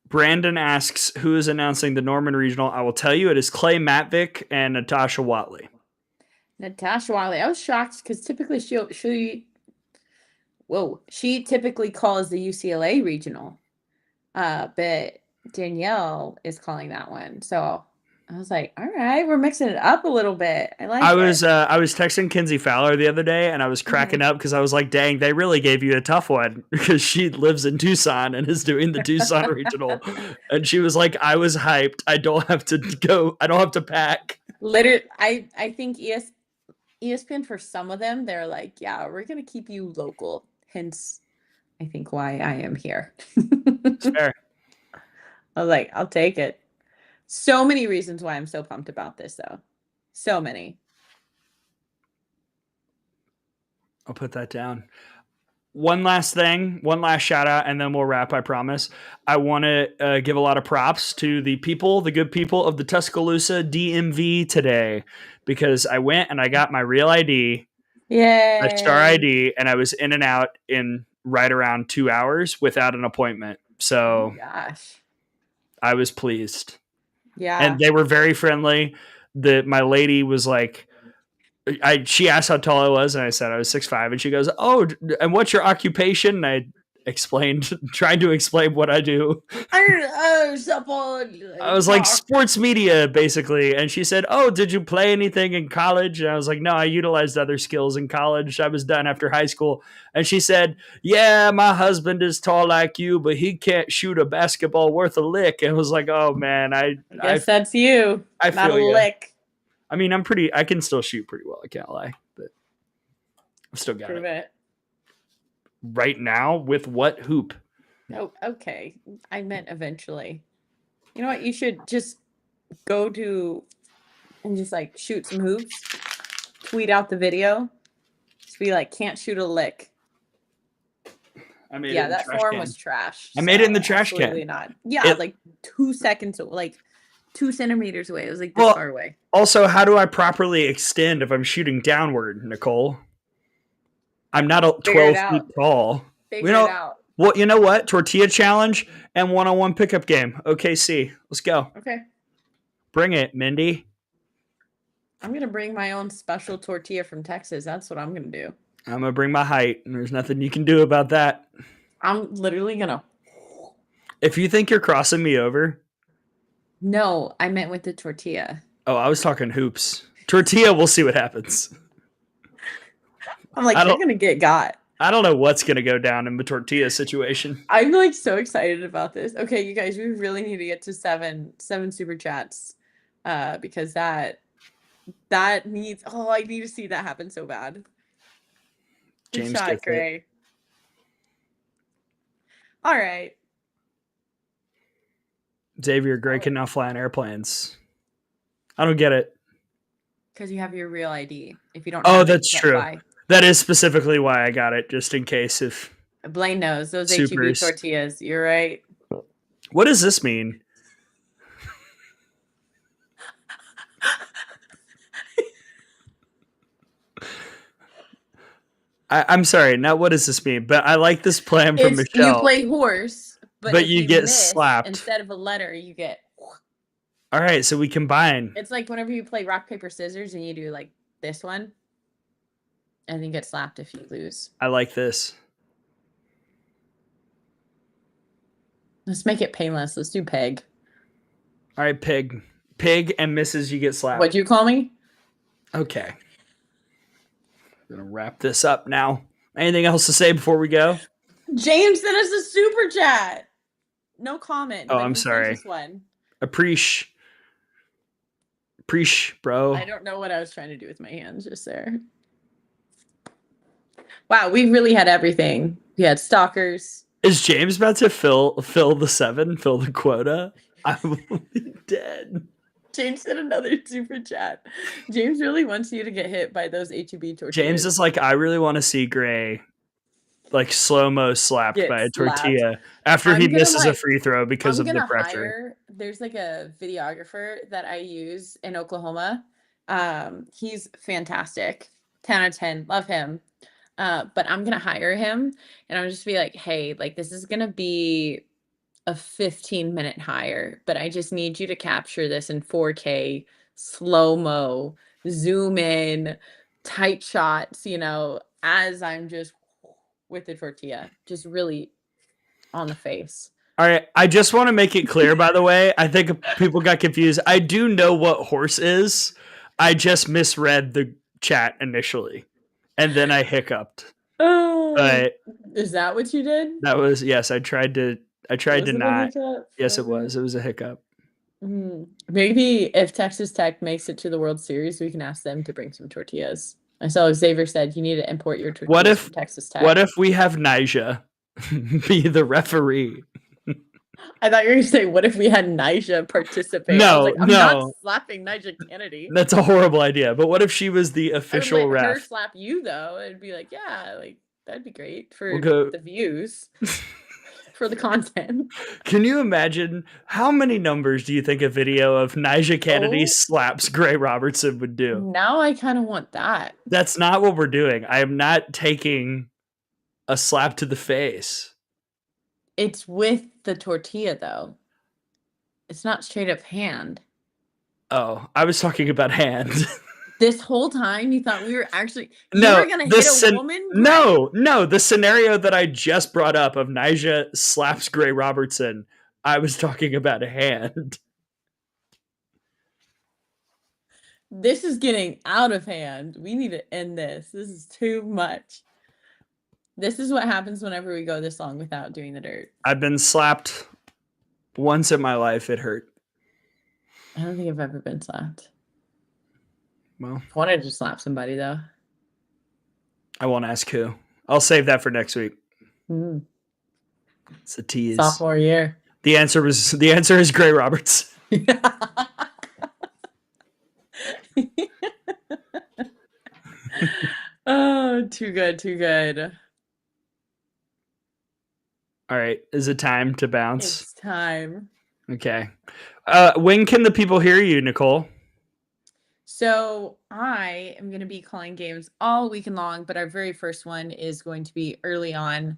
Speaker 1: Brandon asks, who is announcing the Norman Regional? I will tell you, it is Clay Matvick and Natasha Watley.
Speaker 2: Natasha Wiley. I was shocked because typically she typically calls the UCLA regional. But Danielle is calling that one. So I was like, all right, we're mixing it up a little bit. I like it.
Speaker 1: I was texting Kinsey Fowler the other day and I was cracking up because I was like, dang, they really gave you a tough one because she lives in Tucson and is doing the Tucson regional. And she was like, I was hyped. I don't have to go. I don't have to pack.
Speaker 2: Literally, I think ESPN for some of them, they're like, yeah, we're going to keep you local. Hence, I think why I am here.
Speaker 1: It's fair.
Speaker 2: I was like, I'll take it. So many reasons why I'm so pumped about this, though. So many.
Speaker 1: I'll put that down. One last thing, one last shout out, and then we'll wrap, I promise. I want to give a lot of props to the people, the good people of the Tuscaloosa DMV today, because I went and I got my real ID, my star ID, and I was in and out in right around 2 hours without an appointment. So,
Speaker 2: gosh,
Speaker 1: I was pleased.
Speaker 2: Yeah,
Speaker 1: and they were very friendly. My lady was like, she asked how tall I was, and I said I was 6'5", and she goes, "Oh, and what's your occupation?" And I explained, trying to explain what I do. I was like, sports media, basically. And she said, "Oh, did you play anything in college?" And I was like, "No, I utilized other skills in college. I was done after high school." And she said, "Yeah, my husband is tall like you, but he can't shoot a basketball worth a lick." And I was like, "Oh man, I
Speaker 2: guess that's you.
Speaker 1: I
Speaker 2: not
Speaker 1: feel
Speaker 2: a lick."
Speaker 1: I mean, I can still shoot pretty well. I can't lie, but I've still got it. Right now, with what hoop?
Speaker 2: Oh, okay. I meant eventually. You know what? You should just go to and just like shoot some hoops. Tweet out the video. Just be like, can't shoot a lick. Yeah, that form was trash.
Speaker 1: I made it in the trash can.
Speaker 2: Absolutely not. Yeah, like 2 seconds, like 2 centimeters away. It was like this far away.
Speaker 1: Also, how do I properly extend if I'm shooting downward, Nicole? I'm not 12 feet tall.
Speaker 2: Figure it out.
Speaker 1: Well, you know what? Tortilla challenge and one-on-one pickup game. OKC. Let's go.
Speaker 2: Okay.
Speaker 1: Bring it, Mindy.
Speaker 2: I'm going to bring my own special tortilla from Texas. That's what I'm going to do.
Speaker 1: I'm going to bring my height, and there's nothing you can do about that.
Speaker 2: I'm literally going to.
Speaker 1: If you think you're crossing me over.
Speaker 2: No, I meant with the tortilla.
Speaker 1: Oh, I was talking hoops. Tortilla, we'll see what happens.
Speaker 2: I'm like, you're going to get got.
Speaker 1: I don't know what's going to go down in the tortilla situation.
Speaker 2: I'm like so excited about this. Okay, you guys, we really need to get to seven super chats because that needs, I need to see that happen so bad. Good
Speaker 1: James
Speaker 2: shot, Gray. All right.
Speaker 1: Xavier, Gray can now fly on airplanes. I don't get it.
Speaker 2: Because you have your real ID. If you don't
Speaker 1: that's true. Fly. That is specifically why I got it, just in case if...
Speaker 2: Blaine knows. Those HEB tortillas. You're right.
Speaker 1: What does this mean? I'm sorry. Now, what does this mean? But I like this plan from Michelle.
Speaker 2: You play horse,
Speaker 1: but you get slapped.
Speaker 2: Instead of a letter, you get...
Speaker 1: All right, so we combine.
Speaker 2: It's like whenever you play rock, paper, scissors, and you do like this one. And then get slapped if you lose.
Speaker 1: I like this.
Speaker 2: Let's make it painless. Let's do peg.
Speaker 1: All right, pig. Pig and misses, you get slapped.
Speaker 2: What'd you call me?
Speaker 1: Okay. I'm going to wrap this up now. Anything else to say before we go?
Speaker 2: James sent us a super chat. No comment.
Speaker 1: Oh, I'm sorry.
Speaker 2: One.
Speaker 1: Appreciate, bro.
Speaker 2: I don't know what I was trying to do with my hands just there. Wow, we really had everything. We had stalkers.
Speaker 1: Is James about to fill the 7, fill the quota? I will be dead.
Speaker 2: James did another super chat. James really wants you to get hit by those HEB tortillas.
Speaker 1: James is like, I really want to see Gray like slow-mo slapped
Speaker 2: Get
Speaker 1: by a
Speaker 2: slapped.
Speaker 1: tortilla after he misses a free throw because of the pressure.
Speaker 2: There's like a videographer that I use in Oklahoma. He's fantastic. 10 out of 10. Love him. But I'm gonna hire him and I'm just be like, hey, like this is gonna be a 15-minute hire, but I just need you to capture this in 4K, slow-mo, zoom in, tight shots, you know, as I'm just with the tortilla, just really on the face.
Speaker 1: All right, I just want to make it clear, by the way, I think people got confused. I do know what horse is. I just misread the chat initially, and then I hiccuped. But
Speaker 2: is that what you did?
Speaker 1: That was, yes, I tried to not. Yes, it was. It was a hiccup.
Speaker 2: Maybe if Texas Tech makes it to the World Series, we can ask them to bring some tortillas. I saw Xavier said you need to import your tortillas from Texas Tech.
Speaker 1: What if we have Nyjah be the referee?
Speaker 2: I thought you were going to say, what if we had Nyjah participate?
Speaker 1: No,
Speaker 2: I was like, I'm not slapping Nyjah Kennedy.
Speaker 1: That's a horrible idea. But what if she was the official ref?
Speaker 2: Her slap you, though. It'd be like, yeah, like that'd be great for the views. For the content.
Speaker 1: Can you imagine how many numbers do you think a video of Nyjah Kennedy slaps Gray Robertson would do?
Speaker 2: Now I kind of want that.
Speaker 1: That's not what we're doing. I am not taking a slap to the face.
Speaker 2: It's with the tortilla, though. It's not straight up hand.
Speaker 1: Oh, I was talking about hand.
Speaker 2: This whole time you thought we were actually were gonna hit a woman?
Speaker 1: No, the scenario that I just brought up of Nyjah slaps Gray Robertson, I was talking about a hand.
Speaker 2: This is getting out of hand. We need to end this. This is too much. This is what happens whenever we go this long without doing the dirt.
Speaker 1: I've been slapped once in my life. It hurt.
Speaker 2: I don't think I've ever been slapped.
Speaker 1: Well,
Speaker 2: I wanted to slap somebody, though.
Speaker 1: I won't ask who. I'll save that for next week. It's a tease.
Speaker 2: Sophomore year.
Speaker 1: The answer is Gray Roberts.
Speaker 2: Oh, too good.
Speaker 1: All right. Is it time to bounce?
Speaker 2: It's time.
Speaker 1: Okay. When can the people hear you, Nicole?
Speaker 2: So I am going to be calling games all weekend long, but our very first one is going to be early on.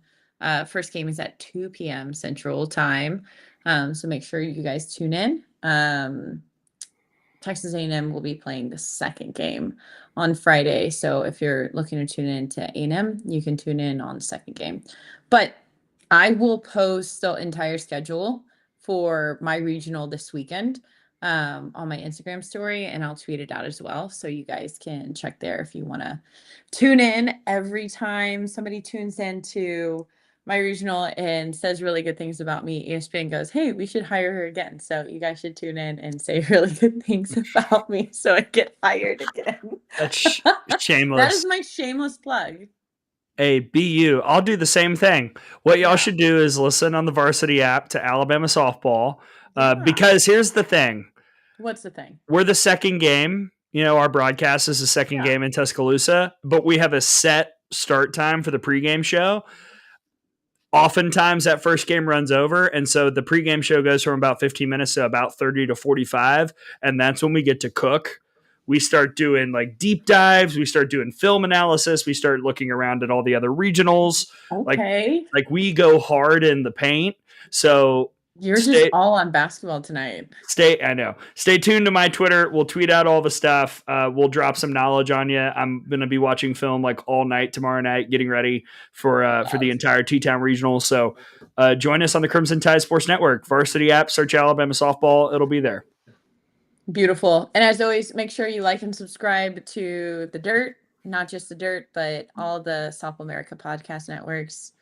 Speaker 2: First game is at 2 p.m. Central Time. So make sure you guys tune in. Texas A&M will be playing the second game on Friday. So if you're looking to tune in to A&M, you can tune in on the second game. But I will post the entire schedule for my regional this weekend on my Instagram story, and I'll tweet it out as well. So you guys can check there if you want to tune in. Every time somebody tunes in to my regional and says really good things about me, ESPN goes, hey, we should hire her again. So you guys should tune in and say really good things about me so I get hired again.
Speaker 1: That's shameless.
Speaker 2: That is my shameless plug.
Speaker 1: Hey, BU, I'll do the same thing. What y'all should do is listen on the varsity app to Alabama softball. Because here's the thing.
Speaker 2: What's the thing?
Speaker 1: We're the second game. You know, our broadcast is the second game in Tuscaloosa, but we have a set start time for the pregame show. Oftentimes that first game runs over, and so the pregame show goes from about 15 minutes to about 30 to 45, and that's when we get to cook. We start doing like deep dives. We start doing film analysis. We start looking around at all the other regionals.
Speaker 2: Okay.
Speaker 1: Like we go hard in the paint. So
Speaker 2: you're just all on basketball tonight.
Speaker 1: I know. Stay tuned to my Twitter. We'll tweet out all the stuff. We'll drop some knowledge on you. I'm going to be watching film like all night tomorrow night, getting ready for the entire T-Town Regional. So join us on the Crimson Tide Sports Network. Varsity app, search Alabama softball. It'll be there.
Speaker 2: Beautiful. And as always, make sure you like and subscribe to The Dirt, not just The Dirt, but all the Softball America podcast networks.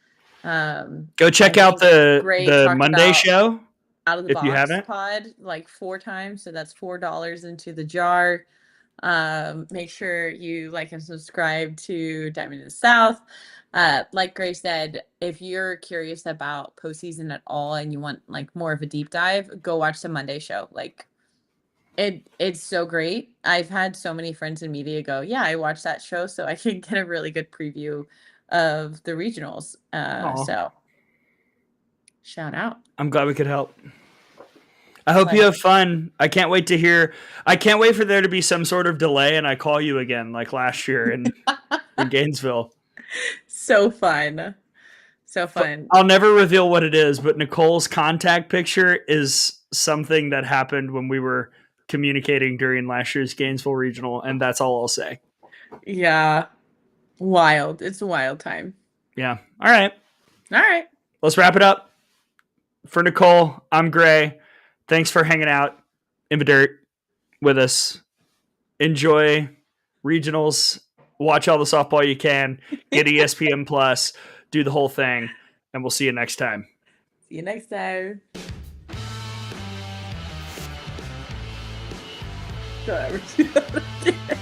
Speaker 1: Go check out the Monday show.
Speaker 2: out of the
Speaker 1: If you
Speaker 2: box
Speaker 1: haven't.
Speaker 2: pod like 4 times, so that's $4 into the jar. Make sure you like and subscribe to Diamond in the South. Like Gray said, if you're curious about postseason at all and you want like more of a deep dive, go watch the Monday show. Like it's so great. I've had so many friends in media go, yeah, I watched that show, so I can get a really good preview of the regionals. So shout out.
Speaker 1: I'm glad we could help. I hope you have fun. I can't wait for there to be some sort of delay and I call you again like last year in Gainesville.
Speaker 2: So fun. So fun.
Speaker 1: I'll never reveal what it is, but Nicole's contact picture is something that happened when we were communicating during last year's Gainesville Regional, and that's all I'll say.
Speaker 2: Yeah. Wild. It's a wild time.
Speaker 1: Yeah. All right. Let's wrap it up. For Nicole, I'm Gray. Thanks for hanging out in the dirt with us. Enjoy regionals. Watch all the softball you can. Get ESPN Plus. Do the whole thing. And we'll see you next time.
Speaker 2: See you next time. Don't ever do that again.